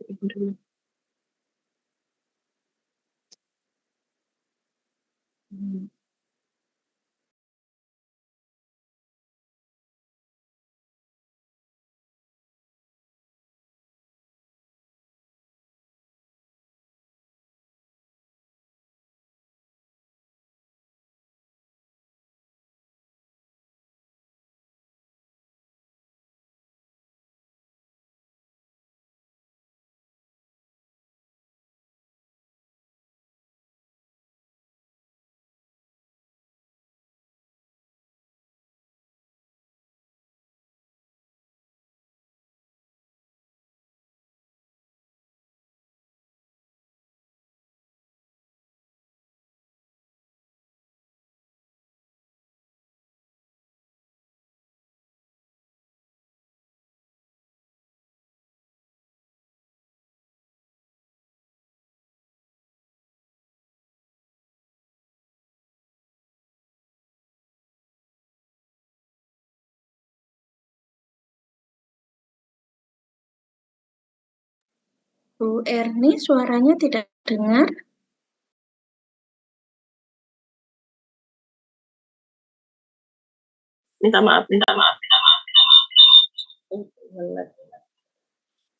Ibu dulu. Bu Erni, suaranya tidak dengar. Minta maaf.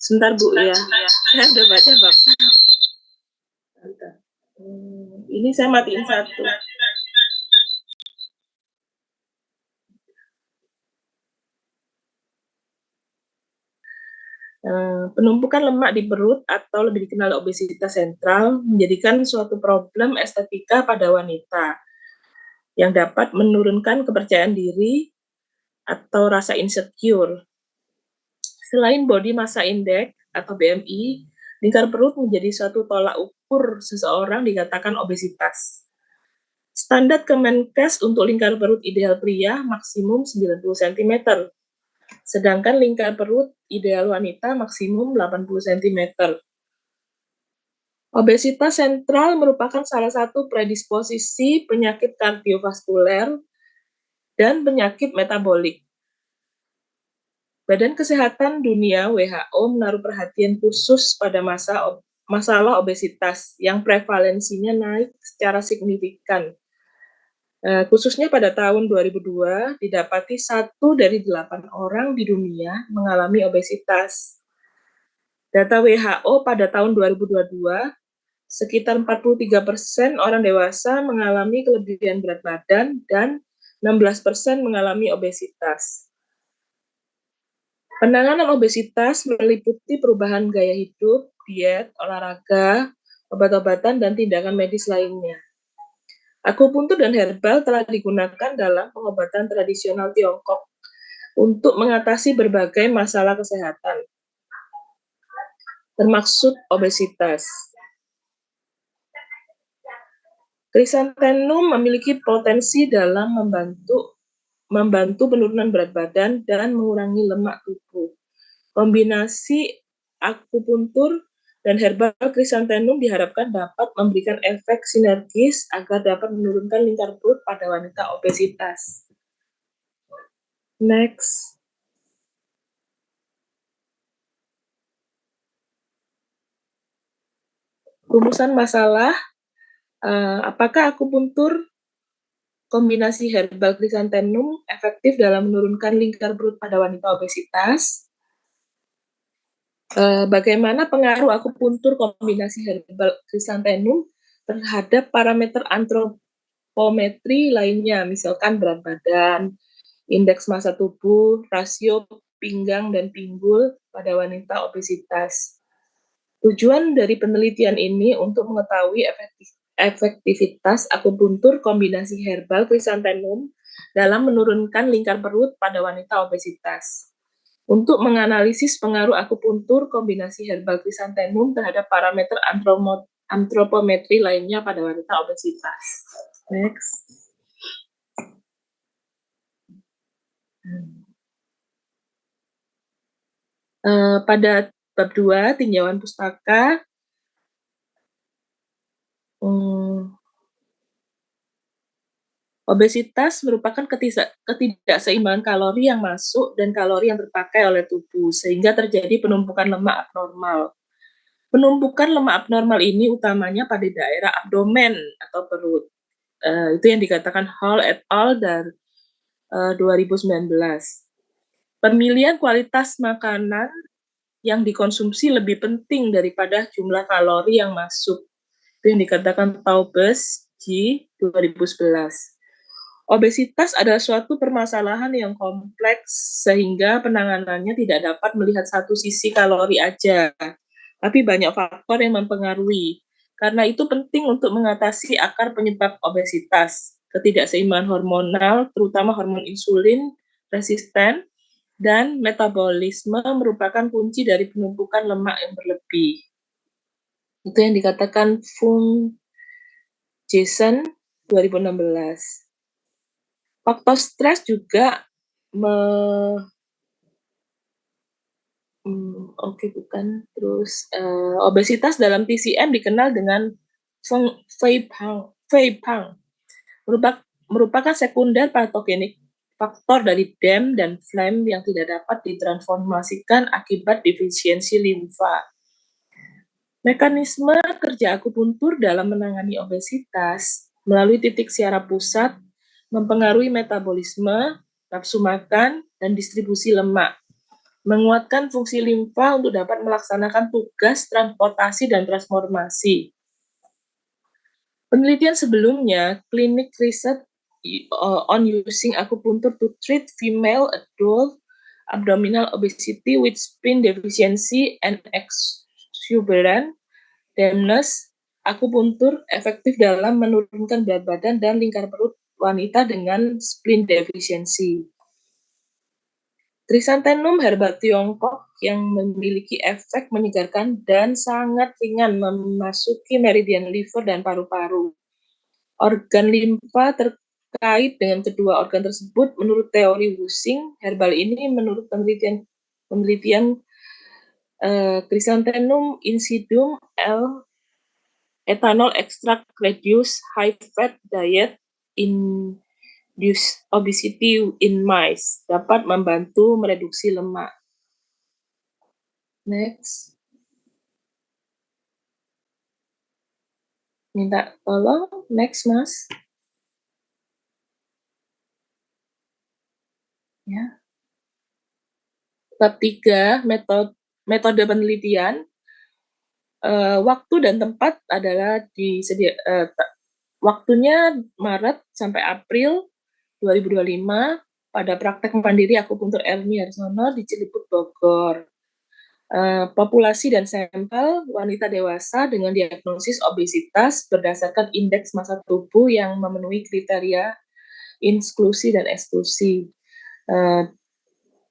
Sebentar Bu ya, saya udah baca bab. Ini saya matiin satu. Penumpukan lemak di perut atau lebih dikenal obesitas sentral menjadikan suatu problem estetika pada wanita yang dapat menurunkan kepercayaan diri atau rasa insecure. Selain body massa index atau BMI, lingkar perut menjadi suatu tolak ukur seseorang dikatakan obesitas. Standar Kemenkes untuk lingkar perut ideal pria maksimum 90 cm, sedangkan lingkar perut ideal wanita maksimum 80 cm. Obesitas sentral merupakan salah satu predisposisi penyakit kardiovaskuler dan penyakit metabolik. Badan Kesehatan Dunia (WHO) menaruh perhatian khusus pada masalah obesitas yang prevalensinya naik secara signifikan. Khususnya pada tahun 2002, didapati 1 dari 8 orang di dunia mengalami obesitas. Data WHO pada tahun 2022, sekitar 43% orang dewasa mengalami kelebihan berat badan dan 16% mengalami obesitas. Penanganan obesitas meliputi perubahan gaya hidup, diet, olahraga, obat-obatan, dan tindakan medis lainnya. Akupuntur dan herbal telah digunakan dalam pengobatan tradisional Tiongkok untuk mengatasi berbagai masalah kesehatan, termasuk obesitas. Krisantemum memiliki potensi dalam membantu penurunan berat badan dan mengurangi lemak tubuh. Kombinasi akupuntur dan herbal krisantemum diharapkan dapat memberikan efek sinergis agar dapat menurunkan lingkar perut pada wanita obesitas. Next. Rumusan masalah, apakah akupuntur kombinasi herbal krisantemum efektif dalam menurunkan lingkar perut pada wanita obesitas? Bagaimana pengaruh akupuntur kombinasi herbal krisantemum terhadap parameter antropometri lainnya, misalkan berat badan, indeks massa tubuh, rasio pinggang dan pinggul pada wanita obesitas. Tujuan dari penelitian ini untuk mengetahui efektivitas akupuntur kombinasi herbal krisantemum dalam menurunkan lingkar perut pada wanita obesitas. Untuk menganalisis pengaruh akupuntur kombinasi herbal krisantemum terhadap parameter antropometri lainnya pada wanita obesitas. Next. Pada bab 2, tinjauan pustaka, obesitas merupakan ketidakseimbangan kalori yang masuk dan kalori yang terpakai oleh tubuh, sehingga terjadi penumpukan lemak abnormal. Penumpukan lemak abnormal ini utamanya pada daerah abdomen atau perut. Itu yang dikatakan Hall et al. Dari 2019. Pemilihan kualitas makanan yang dikonsumsi lebih penting daripada jumlah kalori yang masuk. Itu yang dikatakan Taubes G 2011. Obesitas adalah suatu permasalahan yang kompleks sehingga penanganannya tidak dapat melihat satu sisi kalori aja, tapi banyak faktor yang mempengaruhi. Karena itu penting untuk mengatasi akar penyebab obesitas, ketidakseimbangan hormonal, terutama hormon insulin resisten, dan metabolisme merupakan kunci dari penumpukan lemak yang berlebih. Itu yang dikatakan Fung Jason 2016. Faktor stres juga bukan. Terus obesitas dalam TCM dikenal dengan Fei-Pang, merupakan sekunder patogenik faktor dari DEM dan phlegm yang tidak dapat ditransformasikan akibat defisiensi limfa. Mekanisme kerja akupuntur dalam menangani obesitas melalui titik siara pusat mempengaruhi metabolisme, nafsu makan, dan distribusi lemak. Menguatkan fungsi limfa untuk dapat melaksanakan tugas transportasi dan transformasi. Penelitian sebelumnya, clinic research on using acupuncture to treat female adult abdominal obesity with spleen deficiency and exuberant dampness, akupuntur efektif dalam menurunkan berat badan dan lingkar perut wanita dengan spleen deficiency. Chrysanthemum herbal Tiongkok yang memiliki efek menyegarkan dan sangat ringan memasuki meridian liver dan paru-paru. Organ limfa terkait dengan kedua organ tersebut menurut teori Wusing. Herbal ini menurut penelitian Chrysanthemum incidum L. Ethanol extract reduce high fat diet in obesity in mice, dapat membantu mereduksi lemak. Next. Minta tolong. Next, Mas. Ya. Bab 3, metode penelitian. Waktu dan tempat adalah waktunya Maret sampai April 2025 pada praktek mandiri akupuntur Elmi Harsono di Ciliput, Bogor. Populasi dan sampel wanita dewasa dengan diagnosis obesitas berdasarkan indeks massa tubuh yang memenuhi kriteria inklusi dan eksklusi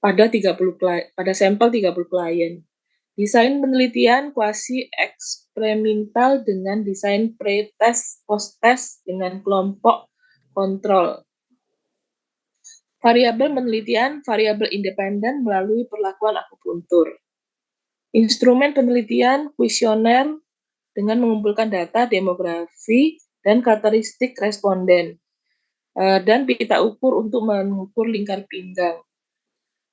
pada sampel 30 klien. Desain penelitian kuasi eksperimental dengan desain pre-test, post-test dengan kelompok kontrol. Variabel penelitian, variabel independen melalui perlakuan akupuntur. Instrumen penelitian, kuesioner dengan mengumpulkan data demografi dan karakteristik responden. Dan pita ukur untuk mengukur lingkar pinggang.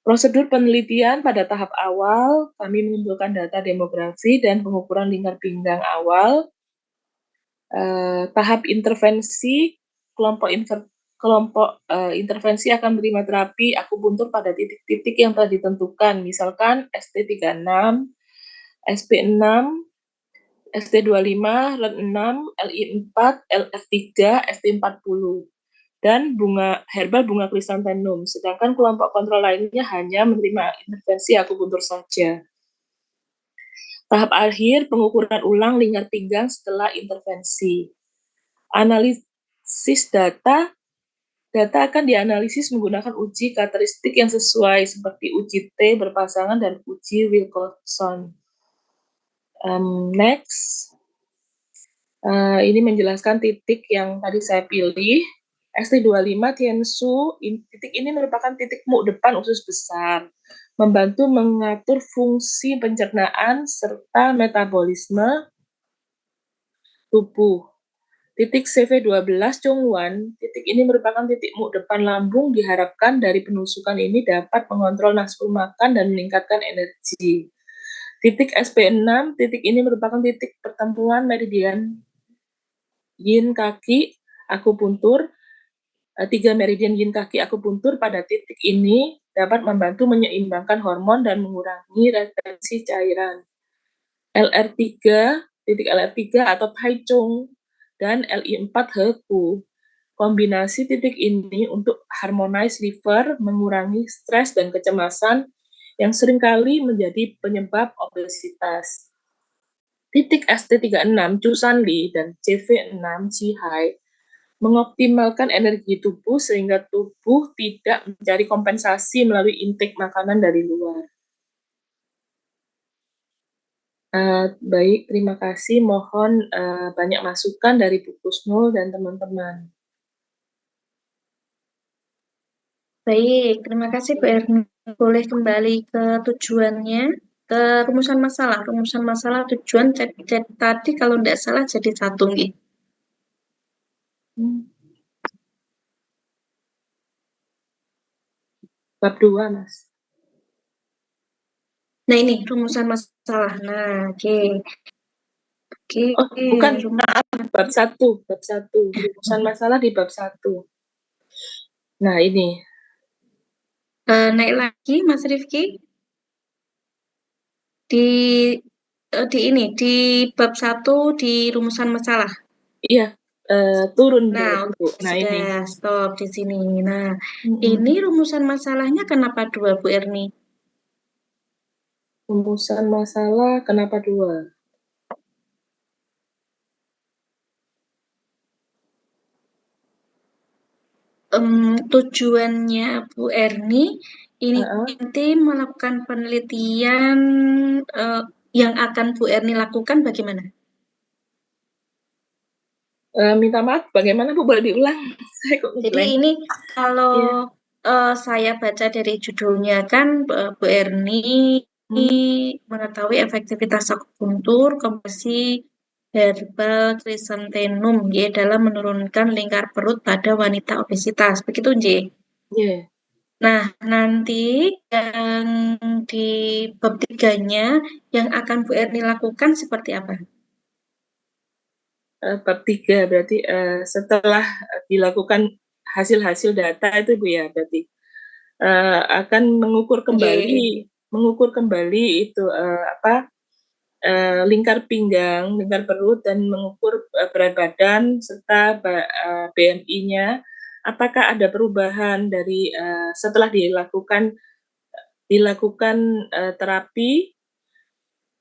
Prosedur penelitian pada tahap awal, kami mengumpulkan data demografi dan pengukuran lingkar pinggang awal. Tahap intervensi, kelompok intervensi akan menerima terapi akupuntur pada titik-titik yang telah ditentukan, misalkan ST36, SP6, ST25, REN6, LI4, LF3, ST40. Dan herbal bunga chrysanthemum, sedangkan kelompok kontrol lainnya hanya menerima intervensi akupuntur saja. Tahap akhir, pengukuran ulang lingkar pinggang setelah intervensi. Analisis data akan dianalisis menggunakan uji karakteristik yang sesuai seperti uji T berpasangan dan uji Wilcoxon. Next. Ini menjelaskan titik yang tadi saya pilih. ST25 Tiansu, titik ini merupakan titik muk depan usus besar, membantu mengatur fungsi pencernaan serta metabolisme tubuh. Titik CV12 Chongwan, titik ini merupakan titik muk depan lambung, diharapkan dari penusukan ini dapat mengontrol nafsu makan dan meningkatkan energi. Titik SP6, titik ini merupakan titik pertemuan meridian yin kaki akupuntur. 3 meridian yin kaki akupuntur pada titik ini dapat membantu menyeimbangkan hormon dan mengurangi retensi cairan. LR3, titik LR3 atau Tai Chung, dan LI4 Heku. Kombinasi titik ini untuk harmonize liver, mengurangi stres dan kecemasan yang seringkali menjadi penyebab obesitas. Titik ST36 Cusanli dan CV6 Cihai mengoptimalkan energi tubuh sehingga tubuh tidak mencari kompensasi melalui intake makanan dari luar. Baik, terima kasih. Mohon banyak masukan dari Bu Kusnul dan teman-teman. Baik, terima kasih Bu Erni. Boleh kembali ke tujuannya, ke rumusan masalah. Rumusan masalah tujuan tadi kalau tidak salah jadi 1 nih. Bab 2, Mas. Nah ini rumusan masalah. Nah, oke. Oh, bukan, maaf, bab 1. Bab 1. Rumusan masalah di bab 1. Nah, ini. Naik lagi, Mas Rifki. Di bab 1 di rumusan masalah. Iya, turun Nah, berarti, Bu. Nah, sudah ini. stop di sini. Nah, ini rumusan masalahnya kenapa 2, Bu Erni? Rumusan masalah kenapa 2? Tujuannya Bu Erni ini nanti melakukan penelitian yang akan Bu Erni lakukan bagaimana? Minta maaf, bagaimana Bu? Boleh diulang? Saya kok Jadi ini kalau saya baca dari judulnya kan Bu Erni mengetahui efektivitas akupuntur, kombinasi herbal krisantenum ya dalam menurunkan lingkar perut pada wanita obesitas. Begitu, Nj? Yeah. Nah, nanti yang di bab 3-nya yang akan Bu Erni lakukan seperti apa? Bab 3 berarti setelah dilakukan hasil-hasil data itu Bu ya, berarti akan mengukur kembali itu lingkar pinggang, lingkar perut, dan mengukur berat badan serta BMI-nya. Apakah ada perubahan dari setelah dilakukan terapi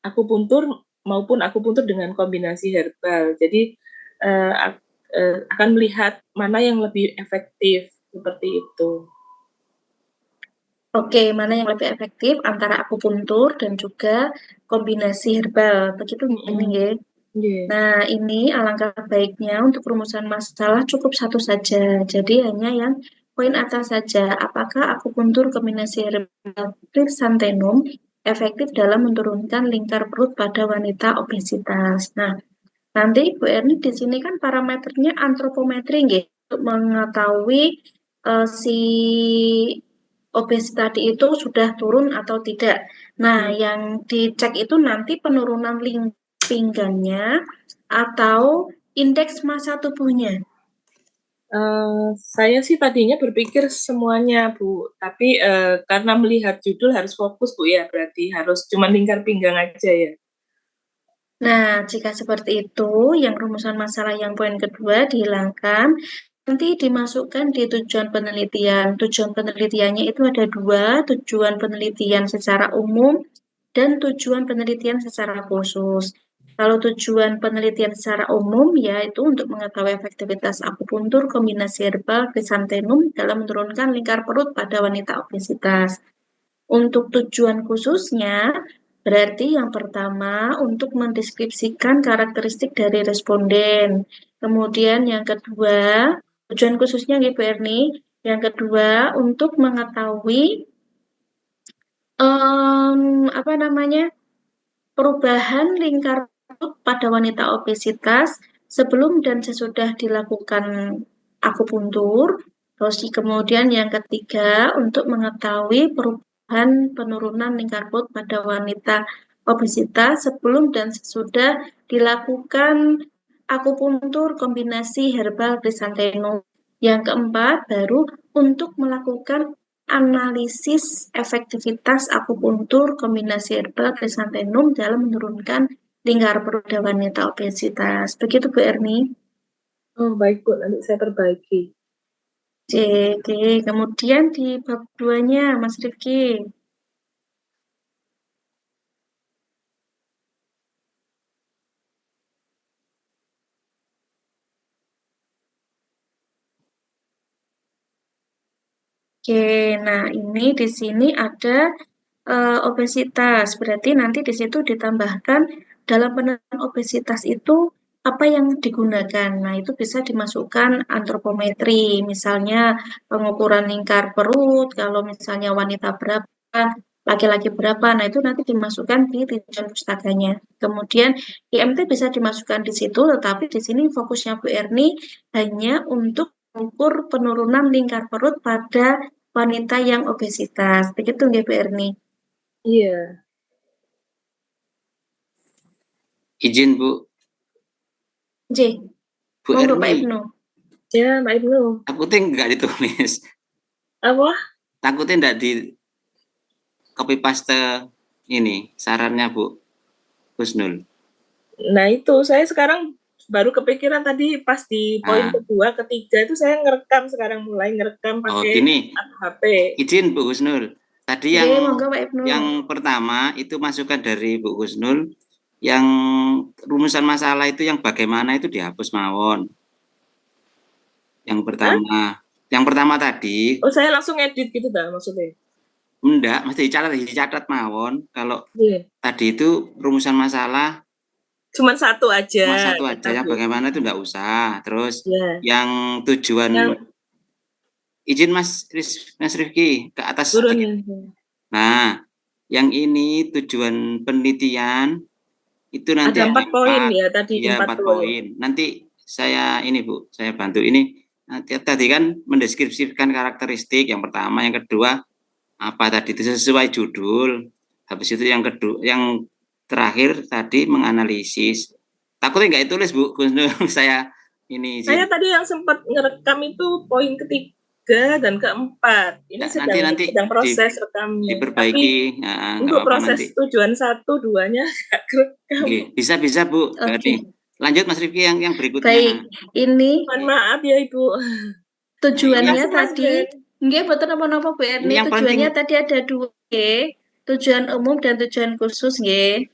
akupuntur maupun akupuntur dengan kombinasi herbal. Jadi akan melihat mana yang lebih efektif seperti itu. Oke, mana yang lebih efektif antara akupuntur dan juga kombinasi herbal. Begitu ini ya. Nah, ini alangkah baiknya untuk rumusan masalah cukup 1 saja. Jadi hanya yang poin atas saja. Apakah akupuntur kombinasi herbal krisantenum efektif dalam menurunkan lingkar perut pada wanita obesitas? Nah, nanti Bu Erni di sini kan parameternya antropometri nggih, untuk mengetahui si obesitas tadi itu sudah turun atau tidak. Nah, yang dicek itu nanti penurunan pinggangnya atau indeks massa tubuhnya. Saya sih tadinya berpikir semuanya, Bu. Tapi karena melihat judul harus fokus, Bu ya. Berarti harus cuma lingkar pinggang aja ya. Nah, jika seperti itu, yang rumusan masalah yang poin kedua dihilangkan, nanti dimasukkan di tujuan penelitian. Tujuan penelitiannya itu ada 2, tujuan penelitian secara umum dan tujuan penelitian secara khusus. Kalau tujuan penelitian secara umum, yaitu untuk mengetahui efektivitas akupuntur kombinasi herbal krisantenum dalam menurunkan lingkar perut pada wanita obesitas. Untuk tujuan khususnya, berarti yang pertama untuk mendeskripsikan karakteristik dari responden. Kemudian yang kedua, tujuan khususnya Bu Erni, yang kedua untuk mengetahui perubahan lingkar perut pada wanita obesitas sebelum dan sesudah dilakukan akupuntur. Terus kemudian yang ketiga untuk mengetahui perubahan penurunan lingkar perut pada wanita obesitas sebelum dan sesudah dilakukan akupuntur kombinasi herbal krisantemum. Yang keempat, baru untuk melakukan analisis efektivitas akupuntur kombinasi herbal krisantemum dalam menurunkan lingkar perut pada wanita obesitas. Begitu Bu Erni. Oh, baik Bu, nanti saya perbaiki. Oke, kemudian di bab 2-nya, Mas Rifki. Oke, nah ini di sini ada obesitas. Berarti nanti di situ ditambahkan dalam penentuan obesitas itu apa yang digunakan. Nah, itu bisa dimasukkan antropometri, misalnya pengukuran lingkar perut, kalau misalnya wanita berapa, laki-laki berapa. Nah, itu nanti dimasukkan di rincian pustakanya. Kemudian IMT bisa dimasukkan di situ, tetapi di sini fokusnya Bu Erni hanya untuk mengukur penurunan lingkar perut pada wanita yang obesitas. Begitu nggih Bu Erni? Iya. Izin Bu, J. Bu Monggo Pak Erni, Ibnu. Ya, Mbak Ibnu. takutnya nggak ditulis, Apa? takutnya nggak di copy paste ini sarannya Bu Husnul. Nah, itu saya sekarang baru kepikiran tadi pas di poin Nah. kedua, ketiga itu saya ngerekam sekarang, mulai ngerekam pakai Gini, HP. izin Bu Husnul. Tadi Oke, yang monggo Pak Ibnu. yang pertama itu masukan dari Bu Husnul, yang rumusan masalah itu yang bagaimana itu dihapus mawon. Yang pertama tadi. Oh, saya langsung edit gitu dah maksudnya. Enggak, mesti dicatat mawon. Kalau tadi itu rumusan masalah cuma satu aja. Cuma satu aja, yang bagaimana itu enggak usah. Terus yang tujuan izin Mas Rifki ke atas. Turun. Nah, yang ini tujuan penelitian itu nanti ada 4 poin ya tadi. Ya, 4 poin. Nanti saya ini Bu, saya bantu ini. Nanti tadi kan mendeskripsikan karakteristik yang pertama, yang kedua apa tadi itu sesuai judul. Habis itu yang kedua, yang terakhir tadi menganalisis. Takutnya nggak ditulis Bu, saya ini. Saya tadi yang sempat ngerekam itu poin ketiga dan keempat. Ini sedang proses rekamnya. Diperbaiki. Tapi untuk proses nanti. Tujuan 1, 2-nya nggak kerekam. Bisa Bu. Okay. Lanjut Mas Rifki yang berikutnya. Baik, ini. Mohon maaf ya Ibu. Tujuannya tadi, nggih boten napa-napa Bu Erni. Tujuannya tadi ada 2, tujuan umum dan tujuan khusus nggih.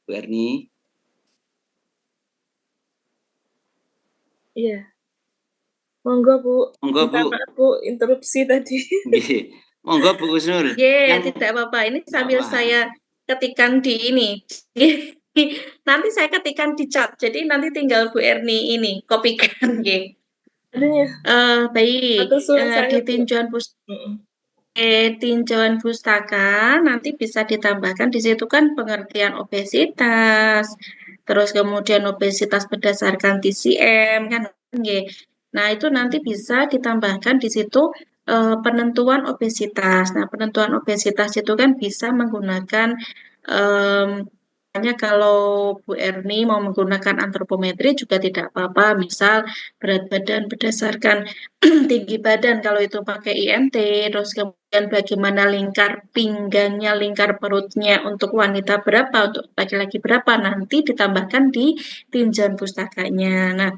Bu Erni. Iya. Monggo Bu. Monggo Bu. Maaf Bu, interupsi tadi. Monggo Bu Husnul. Tidak apa-apa. Ini sambil saya ketikkan di ini. Nanti saya ketikkan di chat. Jadi nanti tinggal Bu Erni ini kopikan nggih. Baik. Di tinjauan pustaka nanti bisa ditambahkan di situ kan pengertian obesitas, terus kemudian obesitas berdasarkan TCM kan nggih. Nah, itu nanti bisa ditambahkan di situ penentuan obesitas. Nah, penentuan obesitas itu kan bisa menggunakan hanya kalau Bu Erni mau menggunakan antropometri juga tidak apa-apa. Misal berat badan berdasarkan tinggi badan kalau itu pakai IMT, terus kemudian bagaimana lingkar pinggangnya, lingkar perutnya untuk wanita berapa, untuk laki-laki berapa, nanti ditambahkan di tinjauan pustakanya. Nah,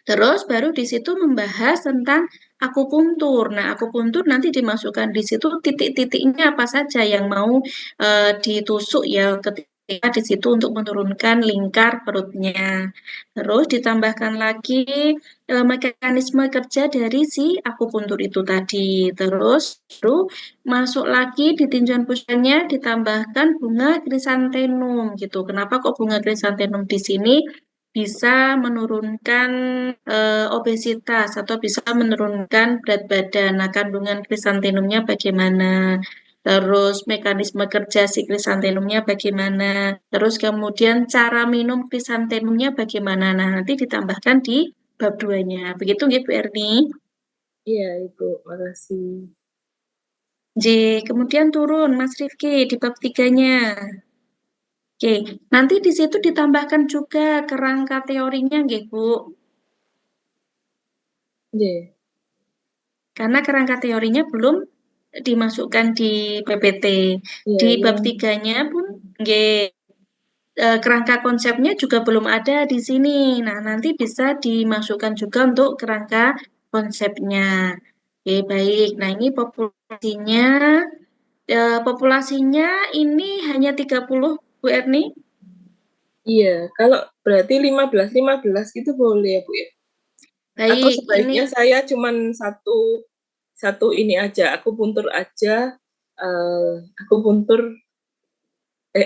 terus baru di situ membahas tentang akupuntur. Nah, akupuntur nanti dimasukkan di situ titik-titiknya apa saja yang mau ditusuk ya ketika di situ untuk menurunkan lingkar perutnya. Terus ditambahkan lagi mekanisme kerja dari si akupuntur itu tadi. Terus baru masuk lagi di tinjauan pusatnya ditambahkan bunga krisantemum gitu. Kenapa kok bunga krisantemum di sini? Bisa menurunkan obesitas atau bisa menurunkan berat badan. Nah, kandungan krisantemumnya bagaimana? Terus mekanisme kerja si krisantemumnya bagaimana? Terus kemudian cara minum krisantemumnya bagaimana? Nah, nanti ditambahkan di bab 2-nya. Begitu nggih Bu Erni? Iya, Ibu. Makasih. J, kemudian turun Mas Rifki di bab 3-nya. Oke, nanti di situ ditambahkan juga kerangka teorinya nggih, Bu. Nggih. Karena kerangka teorinya belum dimasukkan di PPT. Iya, Di bab yang 3-nya pun nggih, kerangka konsepnya juga belum ada di sini. Nah, nanti bisa dimasukkan juga untuk kerangka konsepnya. Oke, baik. Nah, ini populasinya ini hanya 30, Bu Erni. iya, kalau berarti 15 gitu boleh ya, Bu ya? Atau Baik, ini sebaiknya saya cuman satu ini aja, aku puntur aja,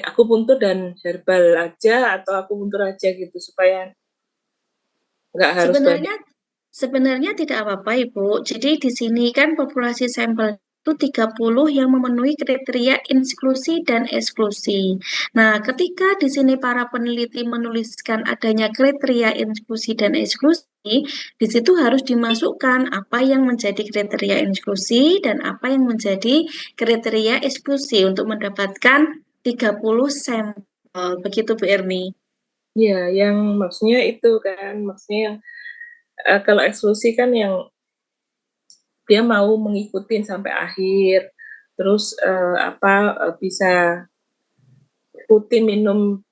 aku puntur dan herbal aja atau aku puntur aja gitu supaya nggak harus banyak. sebenarnya sebenarnya tidak apa-apa, Ibu. Jadi di sini kan populasi sampel itu 30 yang memenuhi kriteria inklusi dan eksklusi. Nah, ketika di sini para peneliti menuliskan adanya kriteria inklusi dan eksklusi, di situ harus dimasukkan apa yang menjadi kriteria inklusi dan apa yang menjadi kriteria eksklusi untuk mendapatkan 30 sampel. Begitu, Bu Erni. Iya, yang maksudnya itu kan, maksudnya yang kalau eksklusi kan yang dia mau mengikuti sampai akhir, terus bisa rutin minum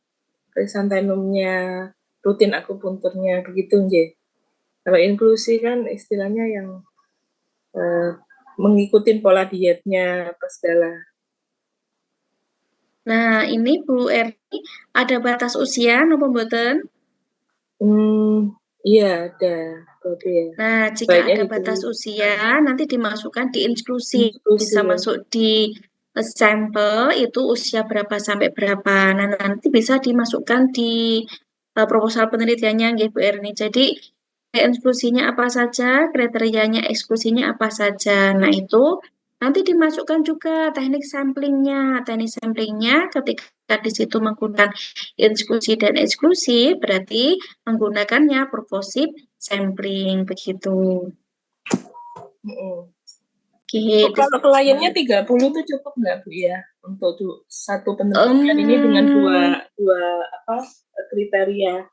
krisantemumnya, rutin akupunturnya, begitu nggih. Kalau inklusi kan istilahnya yang eh, mengikuti pola dietnya apa segala. Nah, ini Bu Erni ada batas usia nopo mboten? Iya ada, berarti ya. Nah, jika Sebaiknya ada itu batas usia, nanti dimasukkan di inklusi. inklusi Bisa ya. masuk di sampel itu usia berapa sampai berapa. Nah, nanti bisa dimasukkan di proposal penelitiannya, nggih, Bu Erni. Jadi, inklusinya apa saja, kriterianya eksklusinya apa saja. Nah, itu nanti dimasukkan juga teknik samplingnya. Teknik samplingnya ketika di situ menggunakan inklusi dan eksklusi, berarti menggunakannya purposive sampling begitu. Oke, Oh, kalau kliennya 30 tuh cukup nggak Bu ya untuk satu penelitian ini dengan dua um, dua apa kriteria.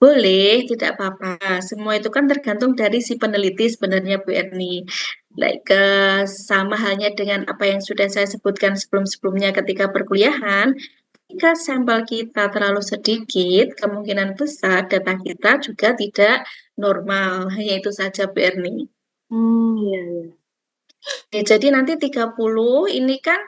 boleh, tidak apa-apa. Semua itu kan tergantung dari si peneliti sebenarnya, Bu Erni. Like, sama halnya dengan apa yang sudah saya sebutkan sebelum-sebelumnya ketika perkuliahan, jika sampel kita terlalu sedikit, kemungkinan besar data kita juga tidak normal. Hanya itu saja, Bu Erni. Iya, iya. Jadi nanti 30 ini kan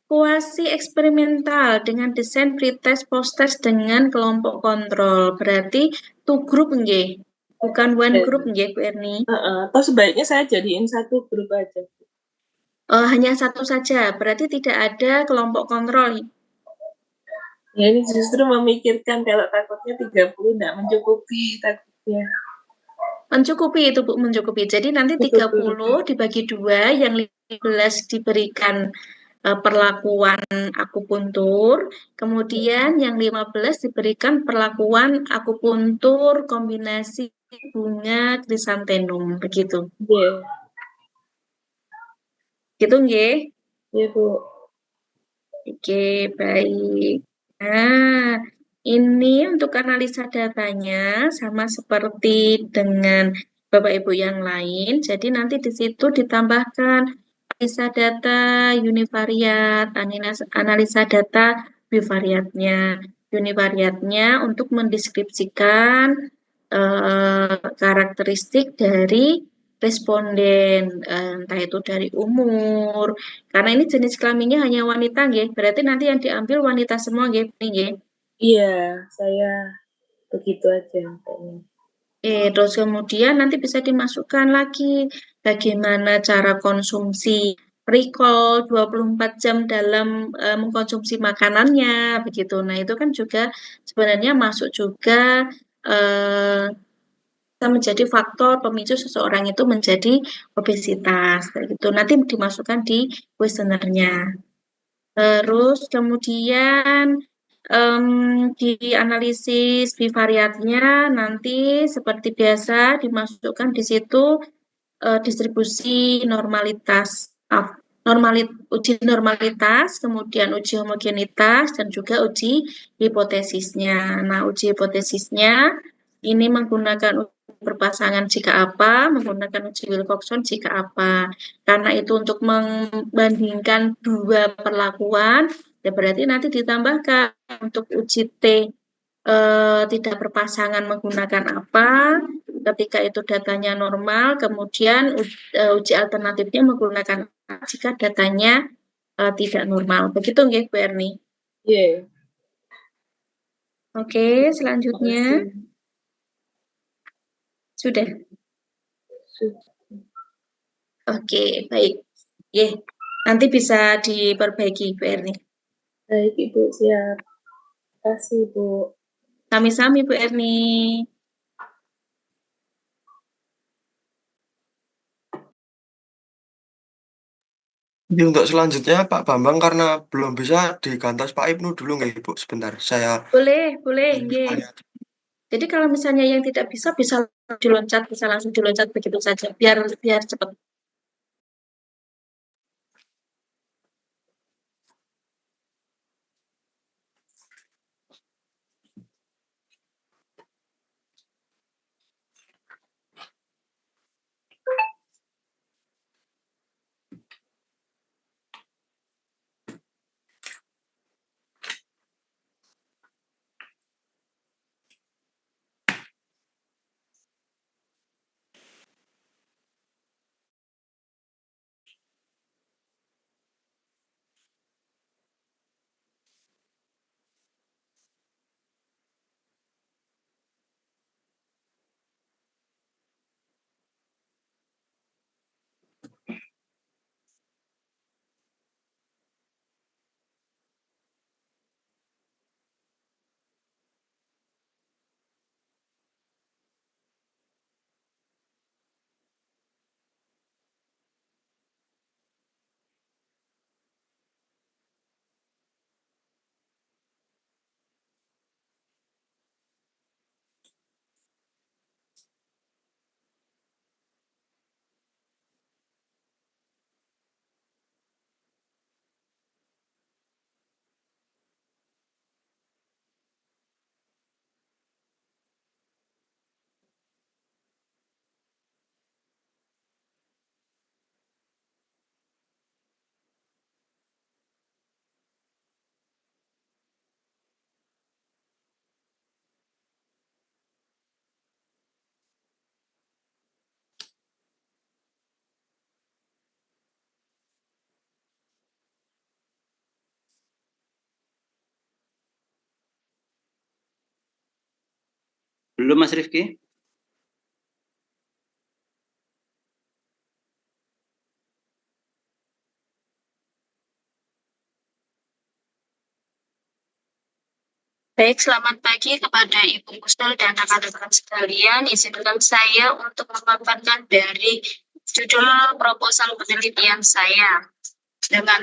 kuasi eksperimental dengan desain pretest post-test dengan kelompok kontrol. Berarti two group nggih, bukan one Ya. group nggih Bu Erni. Atau sebaiknya saya jadiin satu grup aja. Hanya satu saja, berarti tidak ada kelompok kontrol. Ya ini justru memikirkan kalau takutnya 30 nggak mencukupi takutnya. Mencukupi itu Bu, mencukupi. Jadi nanti Betul. 30 dibagi dua, yang 15 diberikan perlakuan akupuntur, kemudian yang 15 diberikan perlakuan akupuntur kombinasi bunga krisantemum, begitu. Iya, Gitu nggih? iya Bu. Oke, baik. Nah, ini untuk analisa datanya sama seperti dengan Bapak Ibu yang lain. Jadi nanti di situ ditambahkan analisa data univariat, analisa data bivariatnya. Univariatnya untuk mendeskripsikan karakteristik dari responden, entah itu dari umur, karena ini jenis kelaminnya hanya wanita, nggih. Berarti nanti yang diambil wanita semua, nggih, nggih. Iya, saya begitu aja kayaknya. Terus kemudian nanti bisa dimasukkan lagi bagaimana cara konsumsi recall 24 jam dalam mengkonsumsi makanannya, begitu. Nah, itu kan juga sebenarnya masuk juga eh, bisa menjadi faktor pemicu seseorang itu menjadi obesitas, kayak gitu. Nanti dimasukkan di kuesionernya. Terus kemudian di analisis bivariatnya nanti seperti biasa dimasukkan di situ distribusi normalitas uji normalitas, kemudian uji homogenitas, dan juga uji hipotesisnya. Nah, uji hipotesisnya ini menggunakan uji berpasangan jika apa, menggunakan uji Wilcoxon jika apa. Karena itu untuk membandingkan dua perlakuan, ya berarti nanti ditambahkan untuk uji T tidak berpasangan menggunakan apa, ketika itu datanya normal, kemudian uji alternatifnya menggunakan apa jika datanya tidak normal. Begitu nggih, Bu Erni? Iya. Oke, selanjutnya. Makasih. Sudah. Oke, baik. Nanti bisa diperbaiki, Bu Erni. Baik, Ibu, siap. Terima kasih, Bu. Sami-sami, Bu Erni. Jadi untuk selanjutnya Pak Bambang karena belum bisa digantos Pak Ibnu dulu nggak Ibu sebentar. Saya Boleh, nggih. Jadi kalau misalnya yang tidak bisa langsung diloncat begitu saja biar cepat. Belum Mas Rifki? Baik, selamat pagi kepada Ibu Kusnul dan rekan-rekan sekalian. Izinkan saya untuk memaparkan dari judul proposal penelitian saya dengan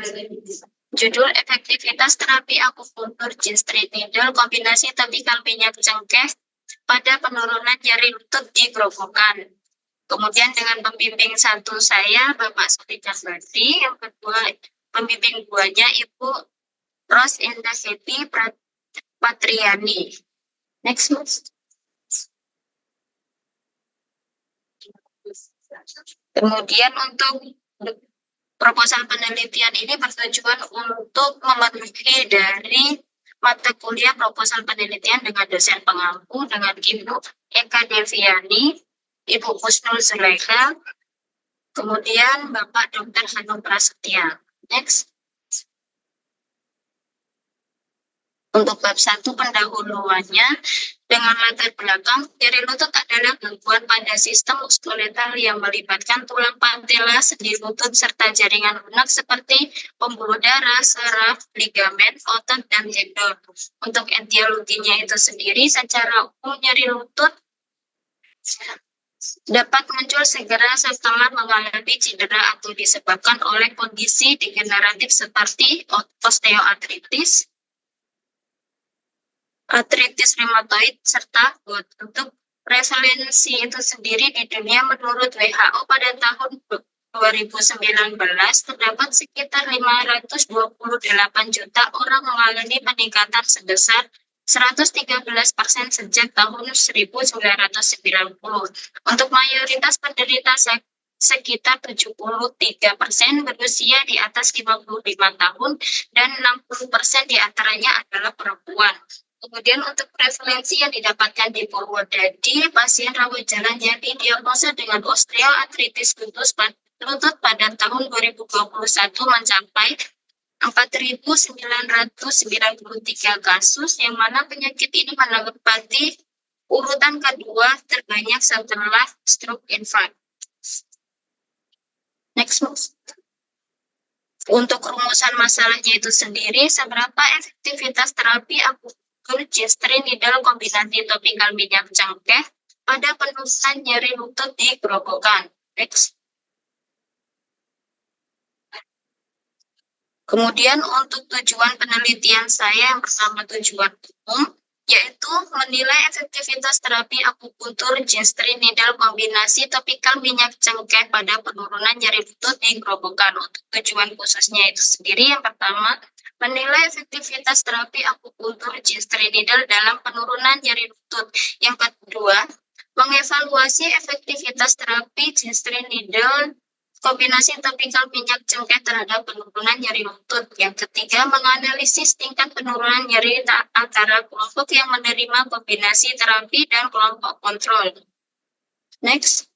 judul efektivitas terapi akupuntur G-Street Needle kombinasi topikal minyak cengkeh pada penurunan nyeri lutut di gerobokan. Kemudian dengan pembimbing satu saya, Bapak Sulika Badi, yang kedua pembimbing duanya Ibu Ros Indaheti Patriani. Next, Mas. Kemudian untuk proposal penelitian ini bertujuan untuk memenuhi dari mata kuliah proposal penelitian dengan dosen pengampu dengan Ibu Eka Deviani, Ibu Kusnul Zulaikha, kemudian Bapak Dr. Hanum Prasetya. Next. Untuk bab 1 pendahuluannya, dengan latar belakang, nyeri lutut adalah gangguan pada sistem muskuloskeletal yang melibatkan tulang patella, sendi lutut, serta jaringan lunak seperti pembuluh darah, saraf, ligamen, otot, dan tendon. Untuk etiologinya itu sendiri, secara umum nyeri lutut dapat muncul segera setelah mengalami cedera atau disebabkan oleh kondisi degeneratif seperti osteoartritis, artritis reumatoid, serta gout. Untuk resiliensi itu sendiri di dunia menurut WHO pada tahun 2019 terdapat sekitar 528 juta orang mengalami peningkatan sebesar 113% sejak tahun 1990. Untuk mayoritas penderita sekitar 73% berusia di atas 55 tahun dan 60% diantaranya adalah perempuan. Kemudian untuk prevalensi yang didapatkan di Purwodadi, pasien rawat jalan yang didiagnosa dengan osteoartritis lutut pada tahun 2021 mencapai 4.993 kasus, yang mana penyakit ini menempati urutan kedua terbanyak setelah stroke infark. Next, untuk rumusan masalahnya itu sendiri, seberapa efektivitas terapi akupunktur G-string needle kombinasi topikal minyak cengkeh pada penurunan nyeri lutut di Grobogan. Next. Kemudian untuk tujuan penelitian saya, yang pertama tujuan umum, yaitu menilai efektivitas terapi akupunktur G-string needle kombinasi topikal minyak cengkeh pada penurunan nyeri lutut di Grobogan. Untuk tujuan khususnya itu sendiri, yang pertama, menilai efektivitas terapi akupunktur G-string needle dalam penurunan nyeri lutut. Yang kedua, mengevaluasi efektivitas terapi G-string needle kombinasi topikal minyak cengkeh terhadap penurunan nyeri lutut. Yang ketiga, menganalisis tingkat penurunan nyeri antara kelompok yang menerima kombinasi terapi dan kelompok kontrol. Next.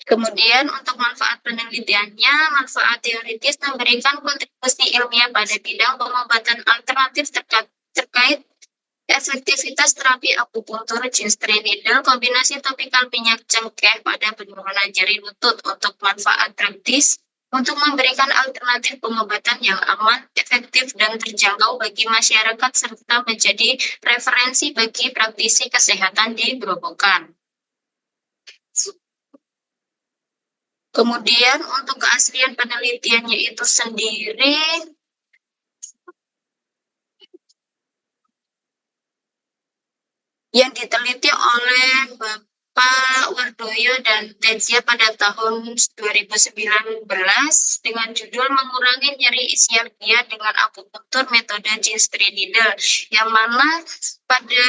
Kemudian untuk manfaat penelitiannya, manfaat teoritis memberikan kontribusi ilmiah pada bidang pengobatan alternatif terkait efektivitas terapi akupunktur G-string needle kombinasi topikal minyak cengkeh pada penurunan nyeri lutut. Untuk manfaat praktis, untuk memberikan alternatif pengobatan yang aman, efektif, dan terjangkau bagi masyarakat serta menjadi referensi bagi praktisi kesehatan di Grobogan. Kemudian untuk keaslian penelitiannya itu sendiri, yang diteliti oleh Bapak Wardoyo dan Tenzia pada tahun 2019 dengan judul mengurangi nyeri ischialgia dengan akupunktur metode G-string needle, yang mana pada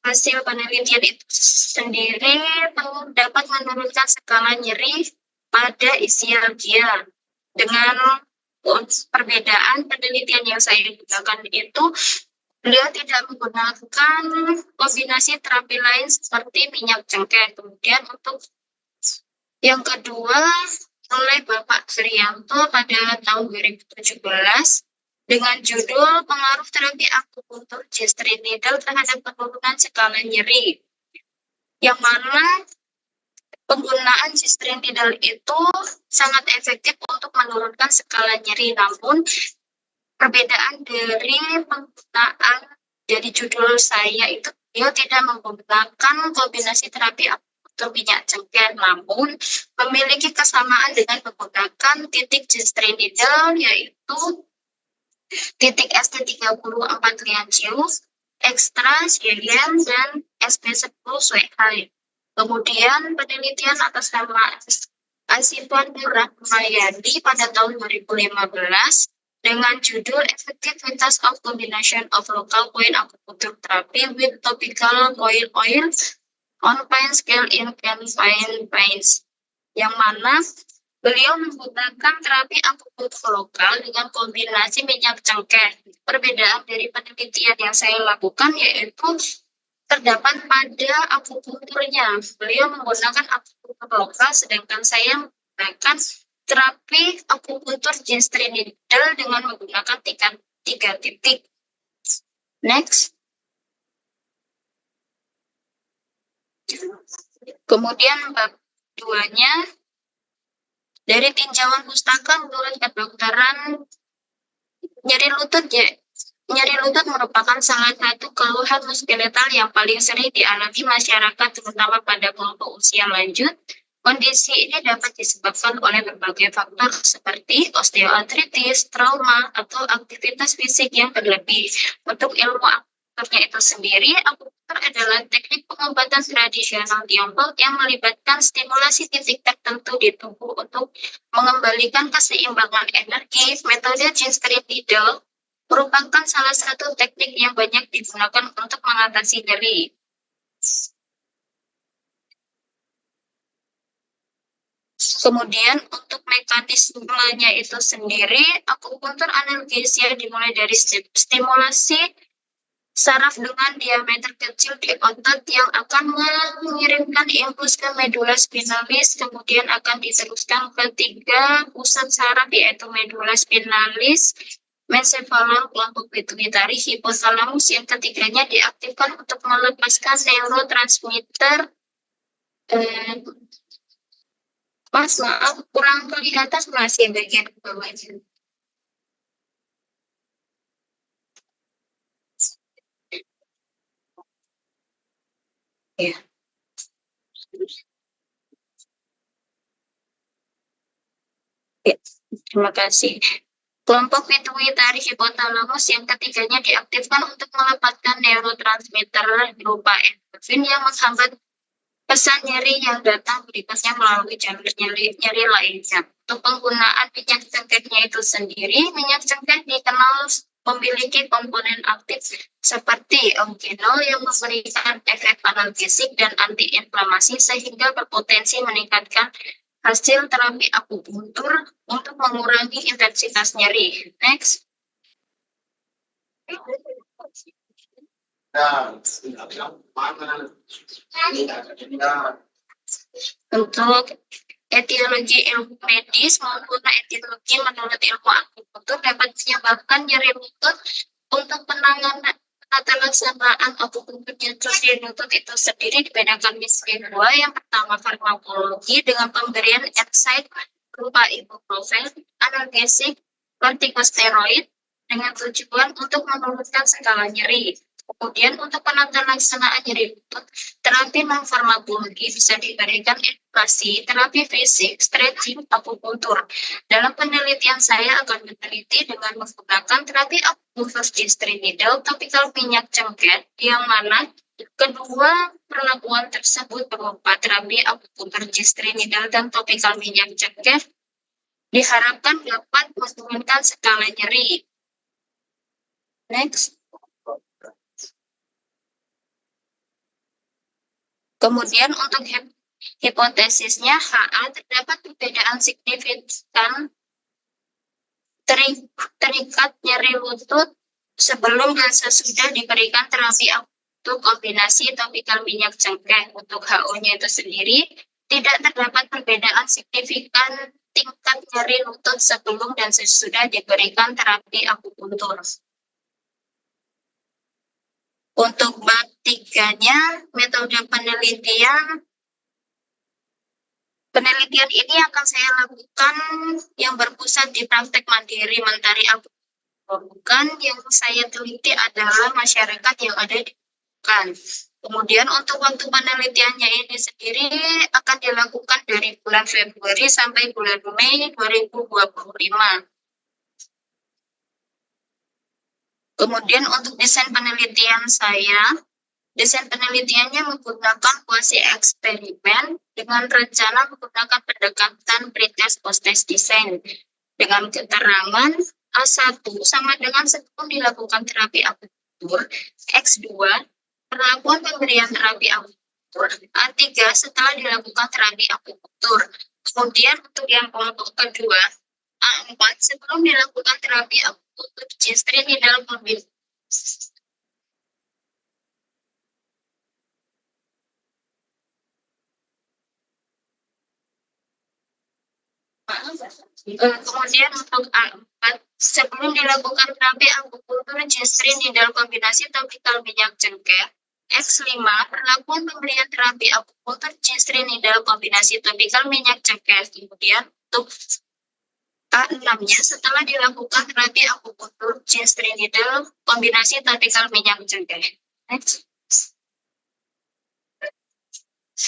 hasil penelitian itu sendiri dapat menurunkan skala nyeri pada ischialgia. Dengan perbedaan penelitian yang saya gunakan itu, beliau tidak menggunakan kombinasi terapi lain seperti minyak cengkeh. Kemudian untuk yang kedua, oleh Bapak Suryanto pada tahun 2017 dengan judul pengaruh terapi akupunktur G-string needle terhadap penurunan skala nyeri, yang mana penggunaan G-string needle itu sangat efektif untuk menurunkan skala nyeri. Namun perbedaan dari penggunaan dari judul saya itu, beliau tidak menggunakan kombinasi terapi akupunktur minyak cengkeh, namun memiliki kesamaan dengan menggunakan titik G-string needle, yaitu titik ST34 Liancius, Extra, Helium, dan SP10 Sweghai. Kemudian penelitian atas nama Asifuan Rahmayadi pada tahun 2015 dengan judul Effectiveness of Combination of Local Point Acupuncture Therapy with Topical Coil Oil on Pain Scale in Confined Pains, yang mana beliau menggunakan terapi akupunktur lokal dengan kombinasi minyak cengkeh. Perbedaan dari penelitian yang saya lakukan yaitu terdapat pada akupunkturnya. Beliau menggunakan akupunktur lokal, sedangkan saya menggunakan terapi akupunktur G-string needle dengan menggunakan 3 titik. Next. Kemudian bab 2-nya, dari tinjauan pustaka menurut kedokteran, nyeri lutut merupakan salah satu keluhan muskeletal yang paling sering dialami masyarakat, terutama pada kelompok usia lanjut. Kondisi ini dapat disebabkan oleh berbagai faktor seperti osteoartritis, trauma, atau aktivitas fisik yang berlebih. Untuk ilmu akupunkturnya itu sendiri, akupunktur adalah teknik pengobatan tradisional Tiongkok yang melibatkan stimulasi titik tertentu di tubuh untuk mengembalikan keseimbangan energi. Metode G-string needle merupakan salah satu teknik yang banyak digunakan untuk mengatasi nyeri. Kemudian untuk mekanismenya itu sendiri, akupunktur analgesia dimulai dari stimulasi saraf dengan diameter kecil di otot yang akan mengirimkan impuls ke medula spinalis, kemudian akan diteruskan ke 3 pusat saraf yaitu medula spinalis, mesencephalon, kelompok pituitari, hipotalamus. Yang ketiganya diaktifkan untuk melepaskan neurotransmitter. Mas, maaf, kurang kelihatan masih bagian ke bawah. Ya. Ya, terima kasih. Kelompok pituitari hipotalamus yang ketiganya diaktifkan untuk melepaskan neurotransmitter berupa endorfin yang menghambat pesan nyeri yang datang berikutnya melalui jalur nyeri lainnya. Untuk penggunaan minyak cengkehnya itu sendiri, minyak cengkeh dikenal memiliki komponen aktif seperti eugenol yang memberikan efek analgesik dan antiinflamasi sehingga berpotensi meningkatkan hasil terapi akupunktur untuk mengurangi intensitas nyeri. Next. Untuk etiologi ilmu medis maupun etiologi menurut ilmu akupunktur dapat menyebabkan nyeri lutut. Untuk penanganan tata laksanaan akupunktur di lutut itu sendiri dibedakan menjadi 2. Yang pertama farmakologi dengan pemberian NSAID berupa ibuprofen, analgesik, kortikosteroid dengan tujuan untuk menurunkan skala nyeri. Kemudian untuk penata laksanaan nyeri lutut, terapi non farmakologi bisa diberikan edukasi, terapi fisik, stretching, akupunktur. Dalam penelitian saya akan meneliti dengan menggunakan terapi akupunktur G-string needle, topikal minyak cengkeh, yang mana kedua perlakuan tersebut berupa terapi akupunktur G-string needle dan topikal minyak cengkeh diharapkan dapat menurunkan skala nyeri. Next. Kemudian untuk hipotesisnya HA terdapat perbedaan signifikan terikat nyeri lutut sebelum dan sesudah diberikan terapi untuk kombinasi topikal minyak cengkeh. Untuk HO-nya itu sendiri tidak terdapat perbedaan signifikan tingkat nyeri lutut sebelum dan sesudah diberikan terapi akupunktur. Untuk bab 3-nya, metode penelitian ini akan saya lakukan yang berpusat di praktek mandiri mentari akupunktur. Bukan yang saya teliti adalah masyarakat yang ada di bukan. Kemudian untuk waktu penelitiannya ini sendiri akan dilakukan dari bulan Februari sampai bulan Mei 2025. Kemudian untuk desain penelitian desain penelitiannya menggunakan kuasi eksperimen dengan rencana menggunakan pendekatan pretest post-test design dengan keterangan A1 sama dengan sebelum dilakukan terapi akupunktur, X2 perlakuan pemberian terapi akupunktur, A3 setelah dilakukan terapi akupunktur. Kemudian untuk yang kelompok kedua, A4 sebelum dilakukan terapi akupunktur G-string needle kombinasi. Kemudian untuk A4 sebelum dilakukan terapi akupunktur G-string needle kombinasi topikal minyak cengkeh. X5 perlakuan pemberian terapi akupunktur G-string needle kombinasi topikal minyak cengkeh. Kemudian untuk A6-nya setelah dilakukan terapi akupunktur G-string needle kombinasi topikal minyak cengkeh. Next.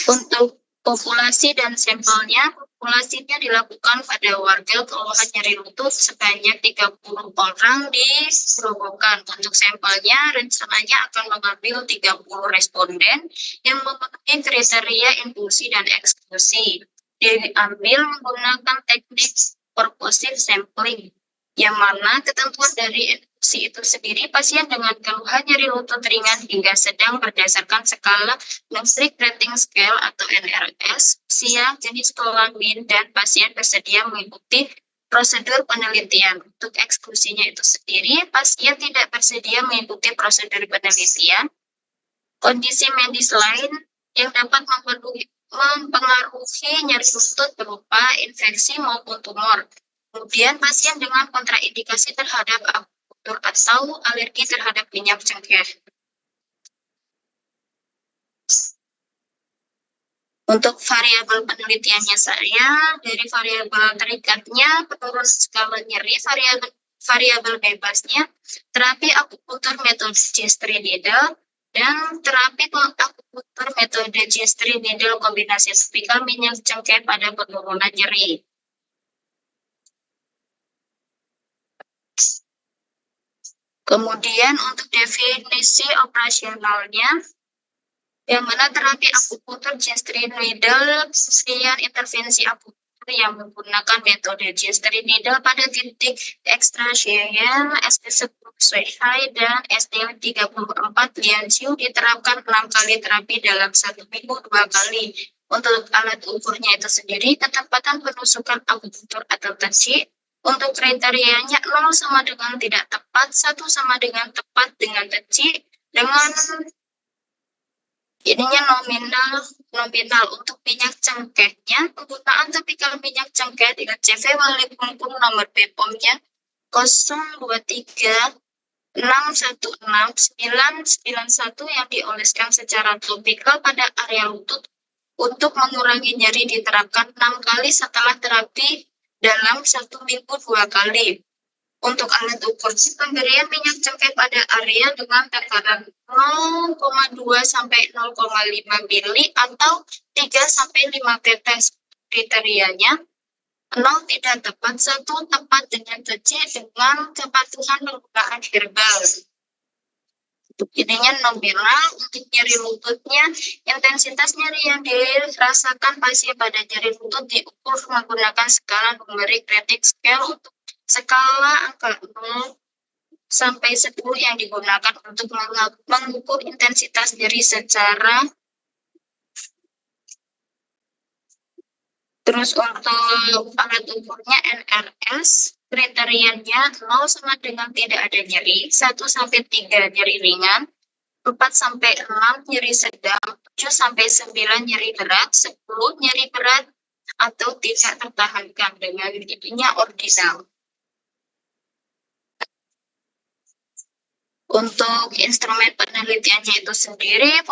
Untuk populasi dan sampelnya, Simulasinya dilakukan pada warga keluhan nyeri lutut sebanyak 30 orang di Grobogan. Untuk sampelnya rencananya akan mengambil 30 responden yang memenuhi kriteria inklusi dan eksklusi. Diambil menggunakan teknik purposive sampling, yang mana ketentuan dari inklusi itu sendiri pasien dengan keluhan nyeri lutut ringan hingga sedang berdasarkan skala Maastricht Rating Scale atau NRS, usia, jenis kelamin, dan pasien bersedia mengikuti prosedur penelitian. Untuk eksklusinya itu sendiri, pasien tidak bersedia mengikuti prosedur penelitian, kondisi medis lain yang dapat mempengaruhi nyeri lutut berupa infeksi maupun tumor. Kemudian pasien dengan kontraindikasi terhadap akupunktur atau alergi terhadap minyak cengkeh. Untuk variabel penelitiannya dari variabel terikatnya menurut skala nyeri, variabel bebasnya terapi akupunktur metode G-string needle dan terapi akupunktur metode G-string needle kombinasi topikal minyak cengkeh pada penurunan nyeri. Kemudian untuk definisi operasionalnya, yang mana terapi akupunktur G-string needle kemudian intervensi akupunktur yang menggunakan metode G-string needle pada titik ekstrasien ST10 Shanghai dan ST34 Lianqiu diterapkan 6 kali terapi dalam 1 minggu 2 kali. Untuk alat ukurnya itu sendiri, ketepatan penusukan akupunktur atau teci. Untuk kriterianya 0 sama dengan tidak tepat, 1 sama dengan tepat dengan teci, dengan ininya nominal. Untuk minyak cengkehnya, penggunaan topikal minyak cengkeh dengan CV wali kumpul nomor BPOM-nya 023616991 yang dioleskan secara topikal pada area lutut untuk mengurangi nyeri diterapkan 6 kali setelah terapi dalam 1 minggu 2 kali. Untuk alat ukurnya, pemberian minyak cengkeh pada area dengan tekanan 0,2 sampai 0,5 mili atau 3 sampai 5 tetes. Kriterianya 0 tidak tepat, 1 tepat dengan teci dengan kepatuhan penggunaan herbal. Untuk ininya nominal, untuk nyeri lututnya, intensitas nyeri yang dirasakan pasien pada nyeri lutut diukur menggunakan skala numerik rating scale untuk skala angka 0 sampai 10 yang digunakan untuk mengukur intensitas nyeri secara. Terus untuk alat ukurnya NRS, kriterianya 0 sama dengan tidak ada nyeri, 1 sampai 3 nyeri ringan, 4 sampai 6 nyeri sedang, 7 sampai 9 nyeri berat, 10 nyeri berat atau tidak tertahankan dengan ininya ordinal. Untuk instrumen penelitiannya itu sendiri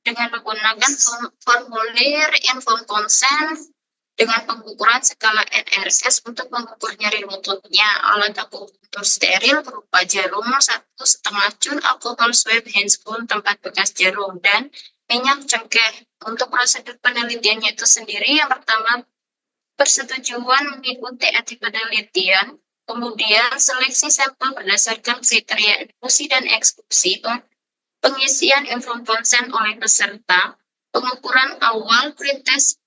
dengan menggunakan formulir informed consent dengan pengukuran skala NRS untuk mengukur nyeri lututnya. Alat akupunktur steril berupa jarum 1,5 cun, alkohol swab, handscoon tempat bekas jarum, dan minyak cengkeh. Untuk prosedur penelitiannya itu sendiri, yang pertama persetujuan mengikuti etik penelitian, kemudian seleksi sampel berdasarkan kriteria inklusi dan eksklusi, pengisian informed consent oleh peserta, pengukuran awal pretest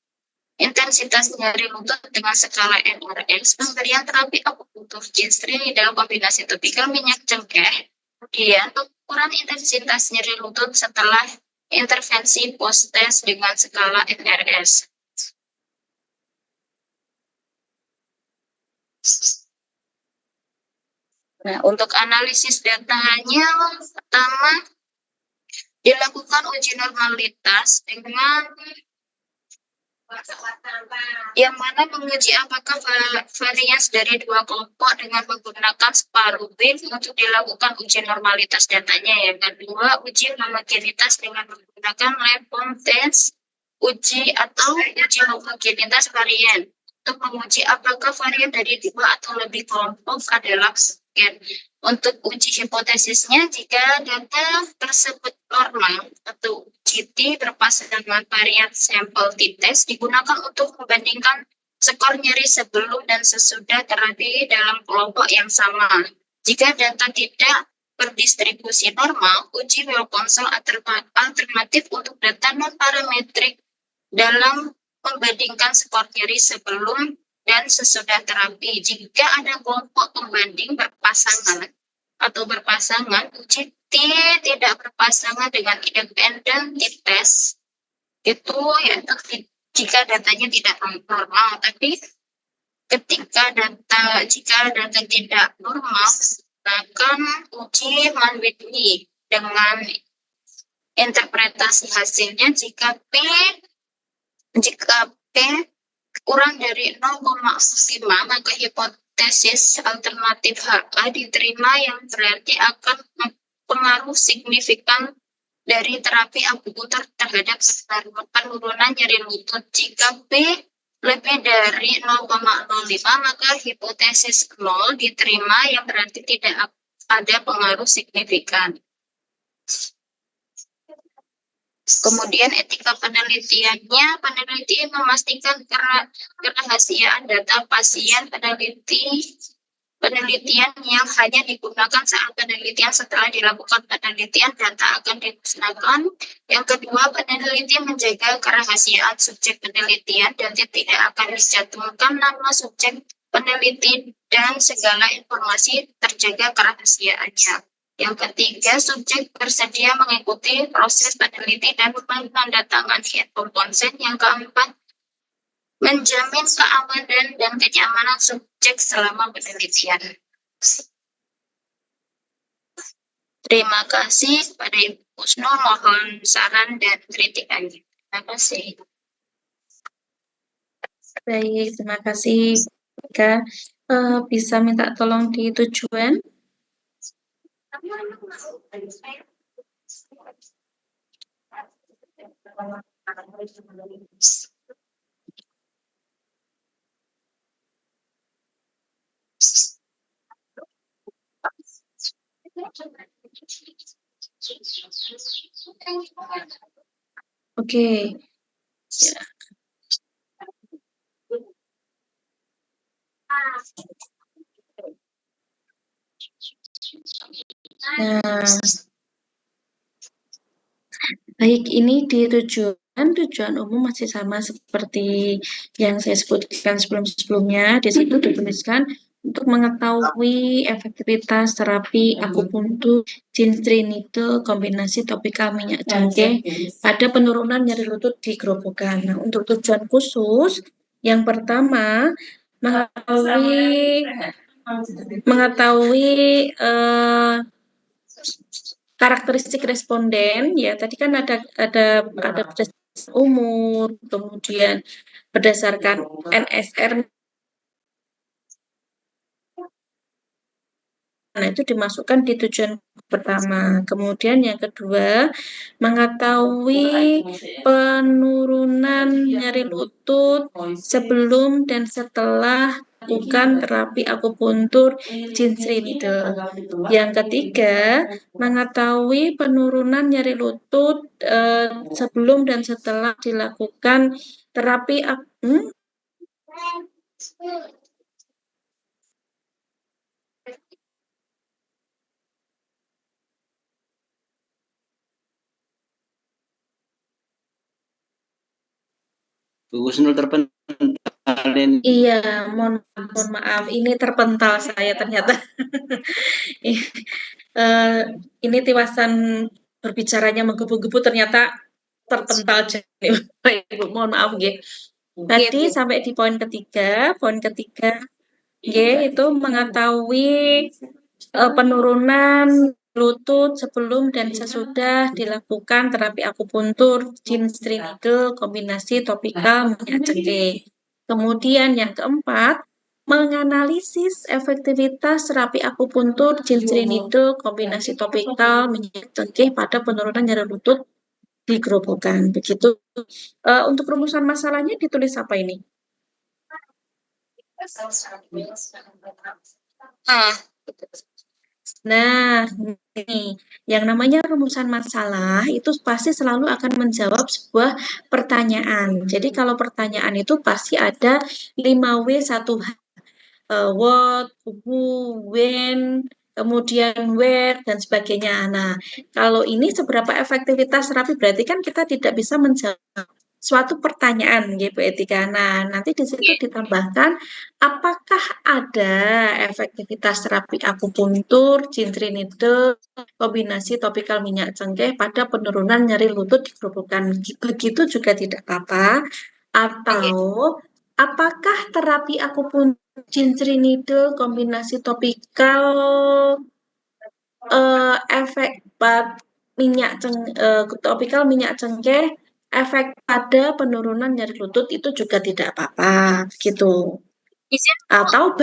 intensitas nyeri lutut dengan skala NRS, pemberian terapi akupunktur G-string dalam kombinasi topikal minyak cengkeh, kemudian pengukuran intensitas nyeri lutut setelah intervensi post-test dengan skala NRS. Nah, untuk analisis datanya, pertama dilakukan uji normalitas dengan yang mana menguji apakah varians dari 2 kelompok dengan menggunakan separuh wave untuk dilakukan uji normalitas datanya. Yang kedua, uji homogenitas dengan menggunakan Lab test, uji homogenitas varian untuk menguji apakah varian dari 2 atau lebih kelompok adalah sekian. Untuk uji hipotesisnya, jika data tersebut normal atau GT berpasangan dengan varian sampel t-test digunakan untuk membandingkan skor nyeri sebelum dan sesudah terapi dalam kelompok yang sama. Jika data tidak berdistribusi normal, uji Wilcoxon alternatif untuk data non-parametrik dalam membandingkan skor nyeri sebelum dan sesudah terapi. Jika ada kelompok pembanding berpasangan atau berpasangan, uji tidak berpasangan dengan independen test itu yaitu jika datanya tidak normal. Tapi jika data tidak normal, akan uji Mann-Whitney dengan interpretasi hasilnya jika P kurang dari 0,5 maka hipotesis alternatif HA diterima, yang berarti akan pengaruh signifikan dari terapi akupunktur terhadap penurunan nyeri lutut. Jika P lebih dari 0,05 maka hipotesis 0 diterima, yang berarti tidak ada pengaruh signifikan. Kemudian etika penelitiannya, peneliti memastikan kerahasiaan data pasien. Penelitian yang hanya digunakan saat penelitian. Setelah dilakukan penelitian, data akan dimusnahkan. Yang kedua, peneliti menjaga kerahasiaan subjek penelitian dan tidak akan dicantumkan nama subjek peneliti dan segala informasi terjaga kerahasiaannya. Yang ketiga, subjek bersedia mengikuti proses peneliti dan menandatangani informed consent. Yang keempat, menjamin keamanan dan kenyamanan subjek selama penelitian. Terima kasih kepada Ibu Kusno, mohon saran dan kritikannya. Terima kasih. Baik, terima kasih. Jika bisa minta tolong di tujuan. Oke. Ya. Nah, baik, ini di tujuan umum masih sama seperti yang saya sebutkan sebelum-sebelumnya. Di situ dituliskan untuk mengetahui efektivitas terapi akupunktur Jinstri needle kombinasi topikal minyak cengkeh pada penurunan nyeri lutut di gerobokan. Nah, untuk tujuan khusus yang pertama mengetahui karakteristik responden, ya tadi kan ada berdasarkan umur, kemudian berdasarkan NSR. Nah, itu dimasukkan di tujuan pertama. Kemudian yang kedua, mengetahui penurunan nyeri lutut sebelum dan setelah melakukan terapi akupunktur Jinstri needle. Yang ketiga, mengetahui penurunan nyeri lutut sebelum dan setelah dilakukan terapi Bu Kusnul terpental ini. Iya, mohon maaf, ini terpental saya ternyata. Ini tiwasan berbicaranya menggebu-gebu ternyata terpental jadi Ibu, mohon maaf nggih. Tadi sampai di poin ketiga itu mengetahui penurunan lutut sebelum dan sesudah dilakukan terapi akupunktur Jinstri needle kombinasi topikal minyak cengkeh. Kemudian yang keempat, menganalisis efektivitas terapi akupunktur Jinstri needle kombinasi topikal minyak cengkeh pada penurunan nyeri lutut di gerobokan. Begitu. Untuk rumusan masalahnya ditulis apa ini? Nah, ini yang namanya rumusan masalah itu pasti selalu akan menjawab sebuah pertanyaan. Jadi kalau pertanyaan itu pasti ada 5W 1H. What, who, when, kemudian where, dan sebagainya. Nah, kalau ini seberapa efektivitas terapi berarti kan kita tidak bisa menjawab suatu pertanyaan, gitu, Etika. Nah, nanti di situ ditambahkan, apakah ada efektivitas terapi akupuntur, cincin needle, kombinasi topikal minyak cengkeh pada penurunan nyeri lutut di kerobokan. Begitu juga tidak apa-apa. Atau apakah terapi akupuntur, cincin needle, kombinasi topikal, efek topikal minyak cengkeh, efek pada penurunan nyeri lutut itu juga tidak apa-apa, gitu. Atau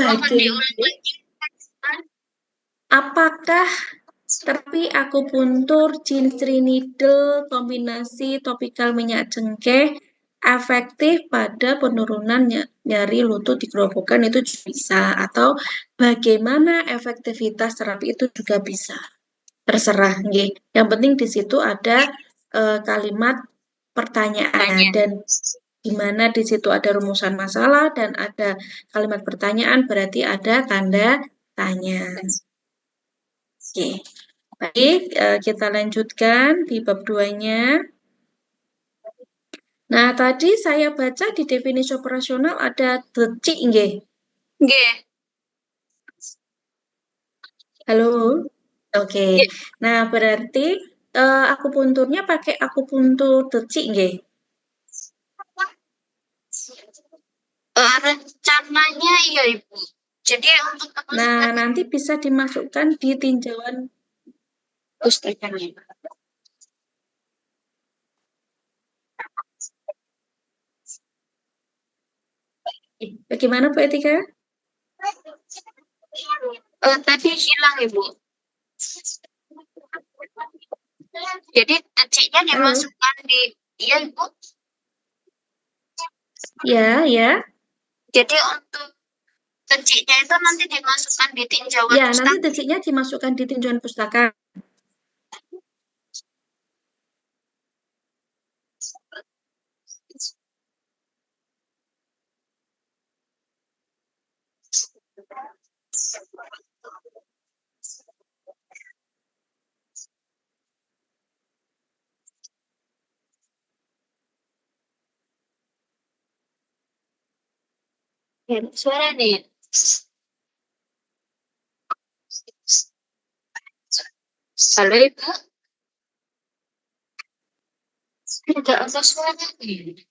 apakah terapi akupuntur, cincin needle, kombinasi topikal minyak cengkeh efektif pada penurunan nyeri lutut di kerobokan itu juga bisa. Atau bagaimana efektivitas terapi itu juga bisa. Terserah, nggih. Yang penting di situ ada kalimat pertanyaan dan di mana di situ ada rumusan masalah dan ada kalimat pertanyaan berarti ada tanda tanya. Oke. Baik, kita lanjutkan di bab 2-nya. Nah, tadi saya baca di definisi operasional ada decik, nggih. Nggih. Halo? Oke. Nah, berarti akupunturnya pakai akupuntur decik, nggih. Rencananya iya, Ibu. Jadi untuk Nah, nanti bisa dimasukkan di tinjauan pustakanya. Bagaimana, Bu Etika? Tadi hilang, Ibu. Jadi deciknya dimasukkan di, iya, Ibu. Ya. Jadi untuk deciknya itu nanti dimasukkan di tinjauan Ya, pustaka. nanti deciknya dimasukkan di tinjauan pustaka. Suara nih. Halo, Ibu. Tidak ada suara nih.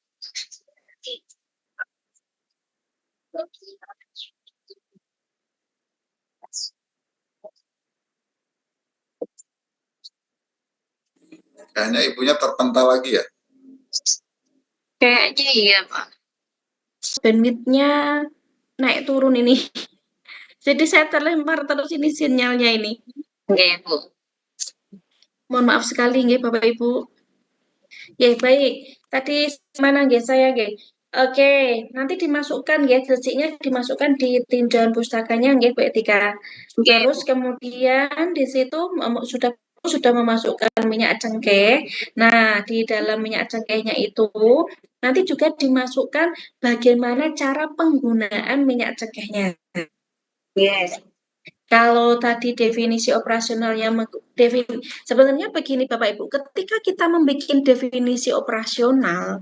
Kayaknya ibunya terpental lagi ya? Kayaknya iya, Pak. Bandwidth-nya naik turun ini. Jadi saya terlempar terus ini sinyalnya ini. Nggih, Bu. Mohon maaf sekali nggih Bapak Ibu. Ya, baik. Tadi mana nggih saya nggih. Oke, nanti dimasukkan nggih deciknya dimasukkan di tinjauan pustakanya nggih Bu Etika. Terus kemudian di situ sudah memasukkan minyak cengkeh. Nah, di dalam minyak cengkehnya itu nanti juga dimasukkan bagaimana cara penggunaan minyak cengkehnya. Yes. Kalau tadi definisi operasionalnya sebenarnya begini Bapak Ibu, ketika kita membuat definisi operasional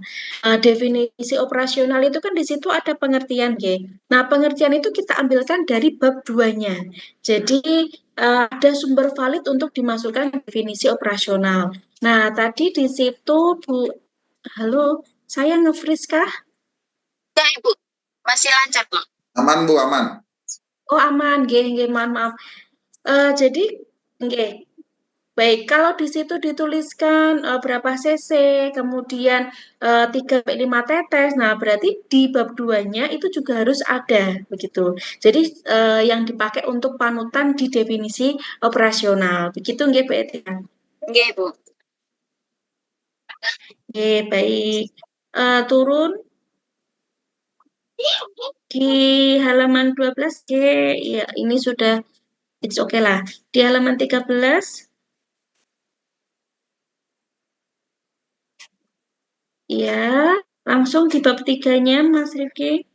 itu kan di situ ada pengertian, nggih. Nah, pengertian itu kita ambilkan dari bab 2-nya. Jadi ada sumber valid untuk dimasukkan definisi operasional. Nah, tadi di situ Bu, halo, saya nge-freeze kah? Enggak, Ibu. Masih lancar, kok. Aman, Bu, aman. Oh, aman, nggih, maaf. Jadi, nggih. Baik, kalau di situ dituliskan berapa cc, kemudian 3-5 tetes, nah berarti di bab 2-nya itu juga harus ada, begitu. Jadi yang dipakai untuk panutan di definisi operasional, begitu nggih Bu Etika? Nggih, Bu. Nggih, baik. Turun di halaman 12, ya ini sudah It's okay lah. Di halaman 13. Ya, langsung di bab 3-nya, Mas Rifki.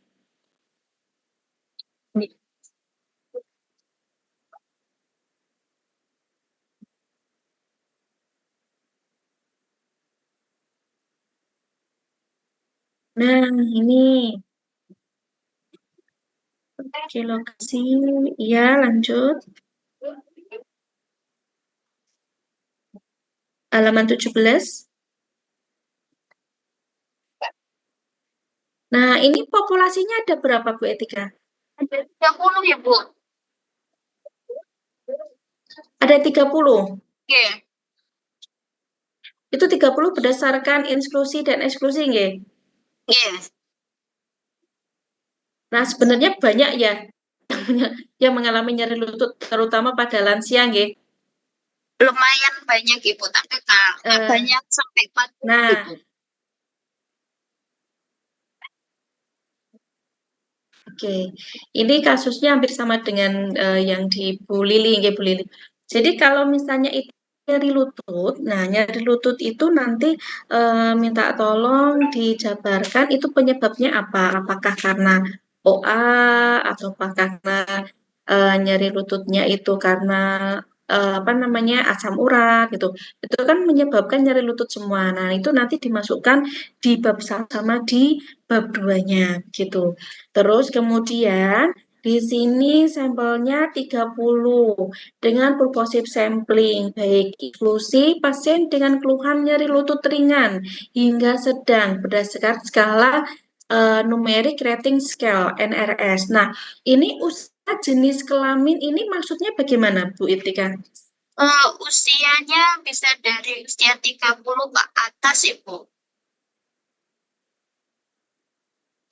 Nah, ini. Oke, lokasi. Iya, lanjut. Halaman 17. Nah, ini populasinya ada berapa, Bu Etika? Ada 30 ya, Bu. Ada 30. Oke. Itu 30 berdasarkan inklusi dan eksklusi, nggih? Yes. Nah, sebenarnya banyak ya yang mengalami nyeri lutut, terutama pada lansia, nggih. Lumayan banyak, Ibu, tapi nggak banyak sampai 40, Nah, Ibu. Oke, ini kasusnya hampir sama dengan yang di Bu Lili, nggih, Bu Lili. Jadi kalau misalnya itu nyeri lutut, nah nyeri lutut itu nanti minta tolong dijabarkan itu penyebabnya apa? Apakah karena OA atau karena nyeri lututnya itu karena apa namanya asam urat gitu. Itu kan menyebabkan nyeri lutut semua. Nah, itu nanti dimasukkan di bab sama di bab 2-nya gitu. Terus kemudian di sini sampelnya 30 dengan purposive sampling, baik inklusi pasien dengan keluhan nyeri lutut ringan hingga sedang berdasarkan skala numeric rating scale NRS. Nah, ini usia jenis kelamin ini maksudnya bagaimana, Bu Itika? Usianya bisa dari usia 30 ke atas, Ibu.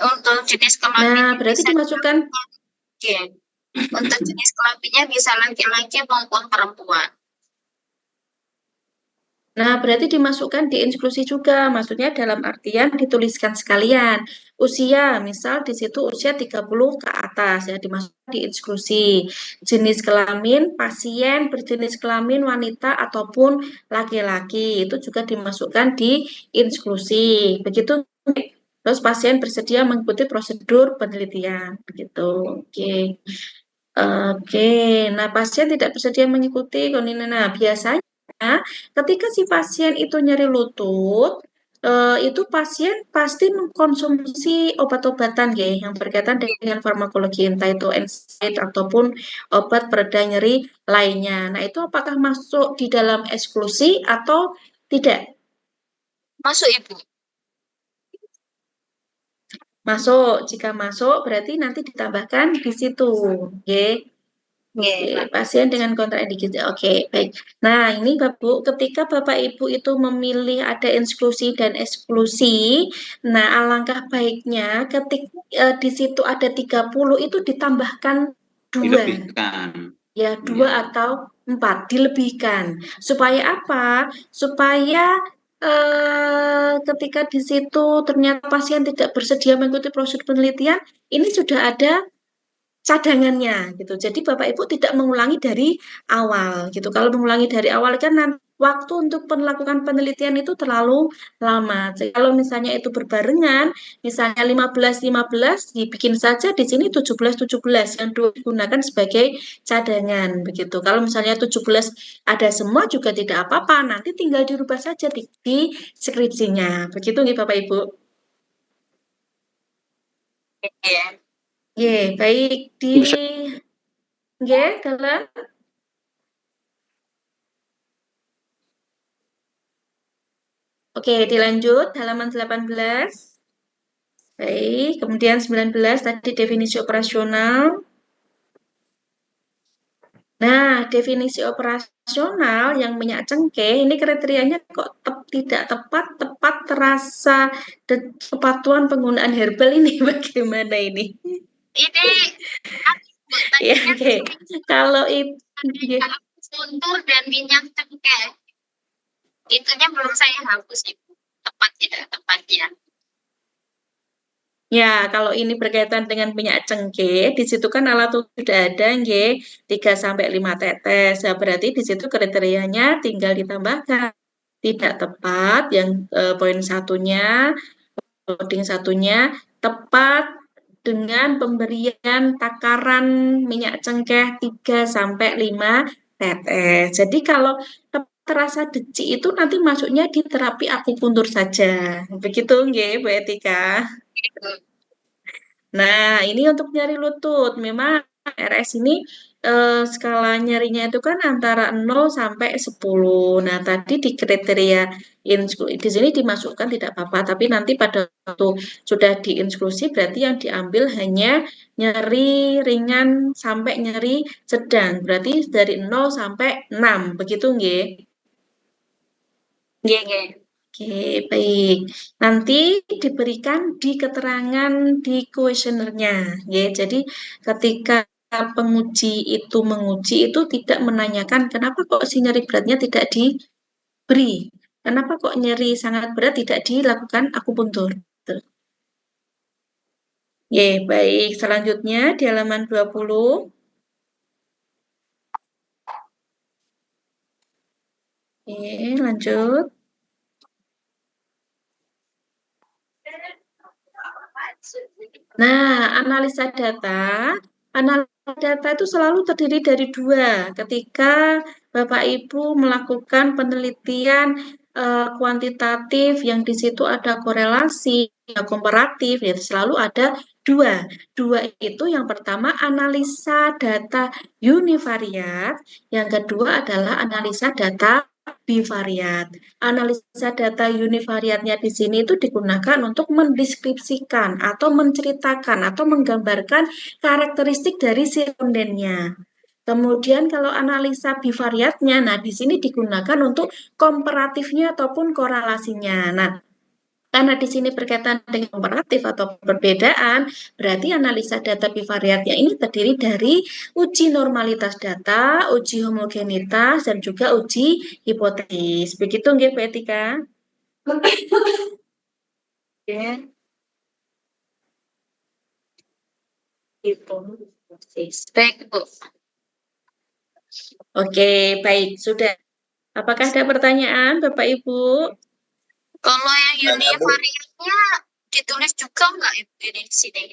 Untuk jenis kelamin Nah, berarti dimasukkan. Oke. Untuk jenis kelaminnya bisa laki-laki maupun perempuan. Nah, berarti dimasukkan di inklusi juga, maksudnya dalam artian dituliskan sekalian. Usia, misal di situ usia 30 ke atas, ya dimasukkan di inklusi. Jenis kelamin, pasien berjenis kelamin wanita ataupun laki-laki, itu juga dimasukkan di inklusi. Begitu, terus pasien bersedia mengikuti prosedur penelitian, begitu. Oke. Oke, nah pasien tidak bersedia mengikuti nah biasanya ketika si pasien itu nyeri lutut, itu pasien pasti mengkonsumsi obat-obatan ya yang berkaitan dengan farmakologi, entah itu NSAID ataupun obat pereda nyeri lainnya. Nah, itu apakah masuk di dalam eksklusi atau tidak? Masuk, Ibu. Masuk. Jika masuk berarti nanti ditambahkan di situ, oke. Oke, pasien dengan kontraindikasi. Oke, baik. Nah, ini Bapak, ketika Bapak Ibu itu memilih ada inklusi dan eksklusi, nah alangkah baiknya ketika di situ ada 30 itu ditambahkan 2. Dilebihkan. Ya, 2 atau 4 dilebihkan. Supaya apa? Supaya ketika di situ ternyata pasien tidak bersedia mengikuti prosedur penelitian, ini sudah ada cadangannya gitu. Jadi Bapak Ibu tidak mengulangi dari awal gitu. Kalau mengulangi dari awal kan waktu untuk melakukan penelitian itu terlalu lama. Jadi, kalau misalnya itu berbarengan, misalnya 15-15 dibikin saja di sini 17-17 yang digunakan sebagai cadangan begitu. Kalau misalnya 17 ada semua juga tidak apa-apa, nanti tinggal dirubah saja di skripsinya. Begitu nih Bapak Ibu. Iya. Baik di dalam. Oke, dilanjut halaman 18. Baik, kemudian 19 tadi definisi operasional. Nah, definisi operasional yang minyak cengkeh ini kriterianya kok tidak tepat, tepat terasa dan kepatuhan penggunaan herbal ini bagaimana ini? Ini Ya, oke. Kalau itu Suntur dan minyak cengkeh. Itunya belum saya hapus, Ibu. Tepat tidak tepat ya. Ya, kalau ini berkaitan dengan minyak cengkeh, di situ kan alat ukur sudah ada, nggih, 3 sampai 5 tetes. Nah, berarti di situ kriterianya tinggal ditambahkan. Tidak tepat yang poin satunya, coding satunya tepat dengan pemberian takaran minyak cengkeh 3 sampai 5 tetes. Jadi kalau terasa decik itu nanti masuknya di terapi akupuntur saja. Begitu nggih, Bu Etika. Nah, ini untuk nyeri lutut. Memang RS ini skala nyerinya itu kan antara 0 sampai 10. Nah, tadi di kriteria di sini dimasukkan tidak apa-apa, tapi nanti pada waktu sudah diinklusi berarti yang diambil hanya nyeri ringan sampai nyeri sedang. Berarti dari 0 sampai 6. Begitu nggih? Nggih, nggih. Oke, baik. Nanti diberikan di keterangan di kuesionernya, ya. Jadi ketika penguji itu menguji itu tidak menanyakan kenapa kok si nyeri beratnya tidak diberi, kenapa kok nyeri sangat berat tidak dilakukan akupuntur. Gitu. Ya, baik. Selanjutnya di halaman 20. Oke, lanjut. Nah, analisa data itu selalu terdiri dari 2. Ketika Bapak Ibu melakukan penelitian kuantitatif yang di situ ada korelasi, komparatif, ya selalu ada 2. 2 itu yang pertama analisa data univariat, yang kedua adalah analisa data bivariat. Analisa data univariatnya di sini itu digunakan untuk mendeskripsikan atau menceritakan atau menggambarkan karakteristik dari si respondennya. Kemudian kalau analisa bivariatnya, nah di sini digunakan untuk komparatifnya ataupun korelasinya. Nah, karena di sini berkaitan dengan komparatif atau perbedaan, berarti analisa data bivariatnya ini terdiri dari uji normalitas data, uji homogenitas, dan juga uji hipotesis. Begitu nggih, Bu Etika? Baik, Bu. Oke, baik. Sudah. Apakah ada pertanyaan, Bapak Ibu? Kalau yang Tanya, Bu. univariatnya ditulis juga nggak Ibu ini di sini?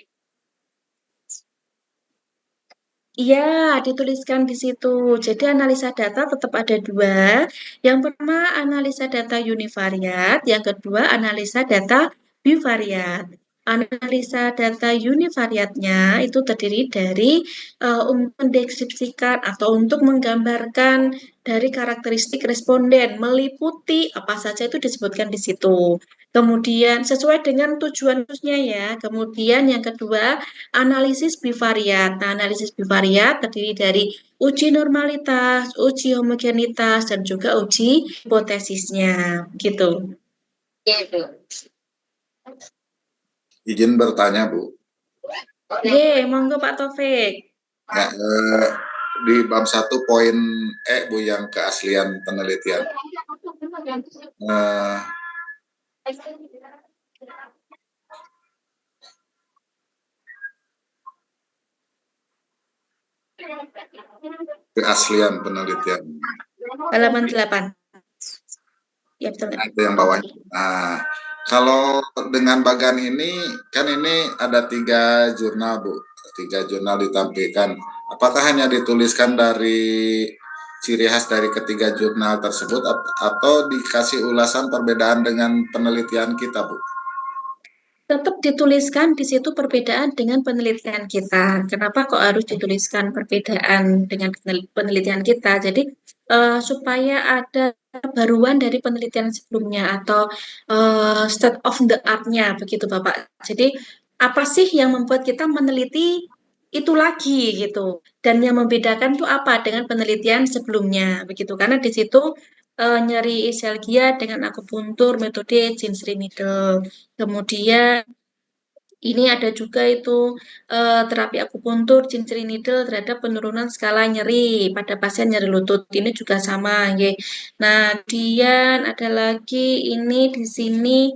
Iya, dituliskan di situ. Jadi analisa data tetap ada 2. Yang pertama analisa data univariat, yang kedua analisa data bivariat. Analisa data univariatnya itu terdiri dari untuk mendeskripsikan atau untuk menggambarkan dari karakteristik responden, meliputi apa saja itu disebutkan di situ. Kemudian sesuai dengan tujuan khususnya ya. Kemudian yang kedua analisis bivariat. Nah, analisis bivariat terdiri dari uji normalitas, uji homogenitas, dan juga uji hipotesisnya. Gitu. Iya, Bu. Izin bertanya, Bu. Oke, monggo Pak Taufik. Ya, di bab 1 poin Bu, yang keaslian penelitian. Keaslian penelitian. Halaman 8. Ya, betul. Nah, itu yang bawahnya. Nah, kalau dengan bagan ini, kan ini ada 3 jurnal, Bu. 3 jurnal ditampilkan. Apakah hanya dituliskan dari ciri khas dari ketiga jurnal tersebut atau dikasih ulasan perbedaan dengan penelitian kita, Bu? Tetap dituliskan di situ perbedaan dengan penelitian kita. Kenapa kok harus dituliskan perbedaan dengan penelitian kita? Jadi supaya ada kebaruan dari penelitian sebelumnya atau state of the art-nya begitu Bapak. Jadi apa sih yang membuat kita meneliti itu lagi gitu. Dan yang membedakan itu apa dengan penelitian sebelumnya begitu. Karena di situ nyeri ischialgia dengan akupuntur metode Jinsri needle. Kemudian ini ada juga itu terapi akupuntur Jinsri needle terhadap penurunan skala nyeri pada pasien nyeri lutut. Ini juga sama, ya. Nah, kemudian ada lagi ini di sini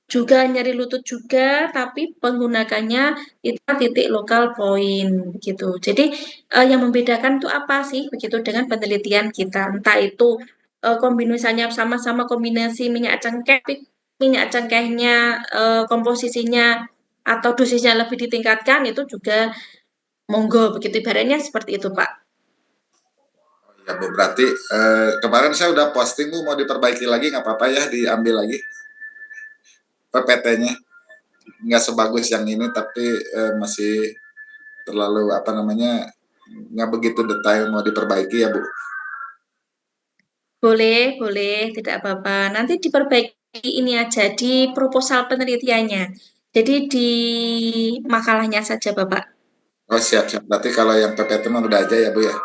juga nyeri lutut juga, tapi penggunakannya itu titik lokal point gitu. Jadi yang membedakan itu apa sih begitu dengan penelitian kita? Entah itu kombinasinya sama-sama kombinasi minyak cengkehnya komposisinya atau dosisnya lebih ditingkatkan itu juga monggo begitu ibaratnya seperti itu Pak. Ya Bu, berarti kemarin saya udah posting Bu, mau diperbaiki lagi nggak apa-apa ya, diambil lagi PPT-nya. Nggak sebagus yang ini, tapi masih terlalu apa namanya, nggak begitu detail, mau diperbaiki ya Bu. Boleh, tidak apa-apa. Nanti diperbaiki ini aja di proposal penelitiannya. Jadi di makalahnya saja, Bapak. Oh siap-siap, berarti kalau yang PPT mah udah aja ya Bu ya.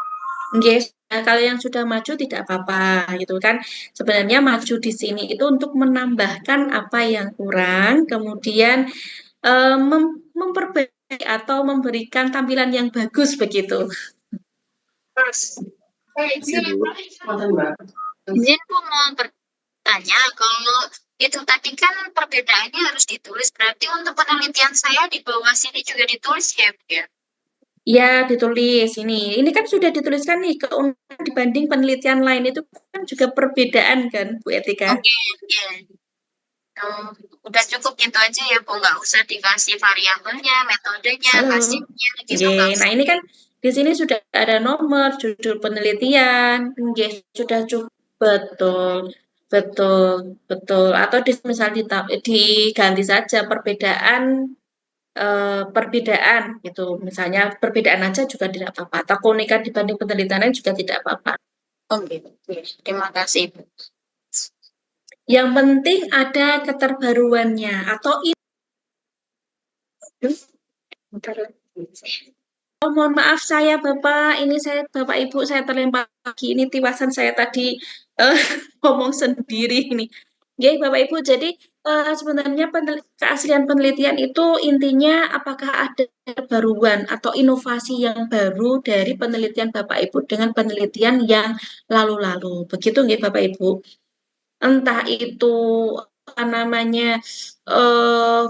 Yes. Nah, kalau yang sudah maju tidak apa-apa gitu kan. Sebenarnya maju di sini itu untuk menambahkan apa yang kurang, kemudian memperbaiki atau memberikan tampilan yang bagus begitu. Kasih Bu. Izin Bu mau bertanya, kalau itu tadi kan perbedaannya harus ditulis, berarti untuk penelitian saya di bawah sini juga ditulis ya Bu ya? Ya, ditulis ini. Ini kan sudah dituliskan nih keunikan dibanding penelitian lain itu kan juga perbedaan kan, Bu Etika? Oke, oke. Udah cukup gitu aja ya Bu, nggak usah dikasih variabelnya, metodenya, hasilnya gitu nggak Nah, usah. ini kan di sini sudah ada nomor, judul penelitian, sudah cukup. Betul, betul, betul. Atau misal diganti saja perbedaan gitu. Misalnya perbedaan aja juga tidak apa-apa. Atau keunikan dibanding penelitian lain juga tidak apa-apa. Oke, terima kasih Bu. Yang penting ada keterbaruannya atau oh, mohon maaf saya Bapak, ini saya Bapak Ibu saya terlempar lagi ini tiwasan saya tadi eh, ngomong sendiri ini. Oke, Bapak Ibu, jadi sebenarnya keaslian penelitian itu intinya apakah ada kebaruan atau inovasi yang baru dari penelitian Bapak Ibu dengan penelitian yang lalu-lalu. Begitu nggih Bapak Ibu? Entah itu apa namanya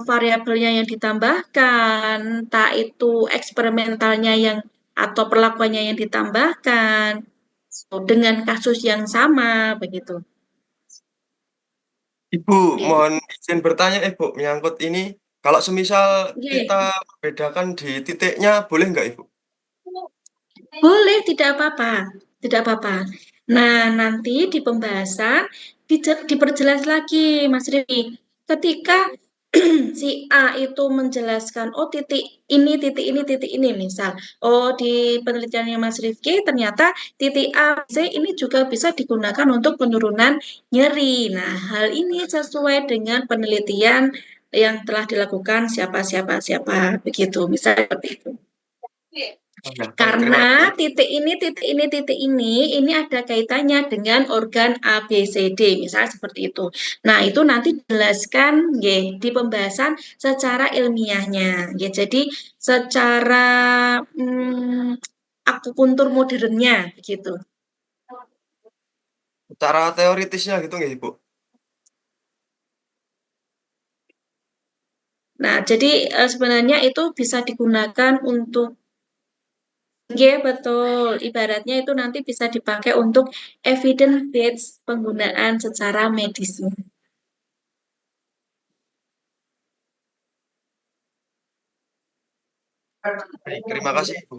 variabelnya yang ditambahkan, entah itu eksperimentalnya yang atau perlakuannya yang ditambahkan dengan kasus yang sama begitu. Ibu, Oke. mohon izin bertanya Ibu, menyangkut ini. Kalau semisal Oke. kita membedakan di titiknya, boleh nggak Ibu? Boleh, tidak apa-apa. Tidak apa-apa. Nah, nanti di pembahasan diperjelas lagi, Mas Rifki. Ketika si A itu menjelaskan, oh titik ini, misal. Oh, di penelitiannya Mas Rifki, ternyata titik A, C ini juga bisa digunakan untuk penurunan nyeri. Nah, hal ini sesuai dengan penelitian yang telah dilakukan siapa, begitu. Misal seperti itu. Oh, ya, baik, terima Karena kasih. titik ini ada kaitannya dengan organ A, B, C, D, misalnya seperti itu. Nah, itu nanti dijelaskan di pembahasan secara ilmiahnya. Jadi, secara akupuntur modernnya, begitu. Secara teoritisnya gitu nggak Ibu? Nah, jadi sebenarnya itu bisa digunakan untuk betul. Ibaratnya itu nanti bisa dipakai untuk evidence based penggunaan secara medis. Baik, terima kasih Ibu.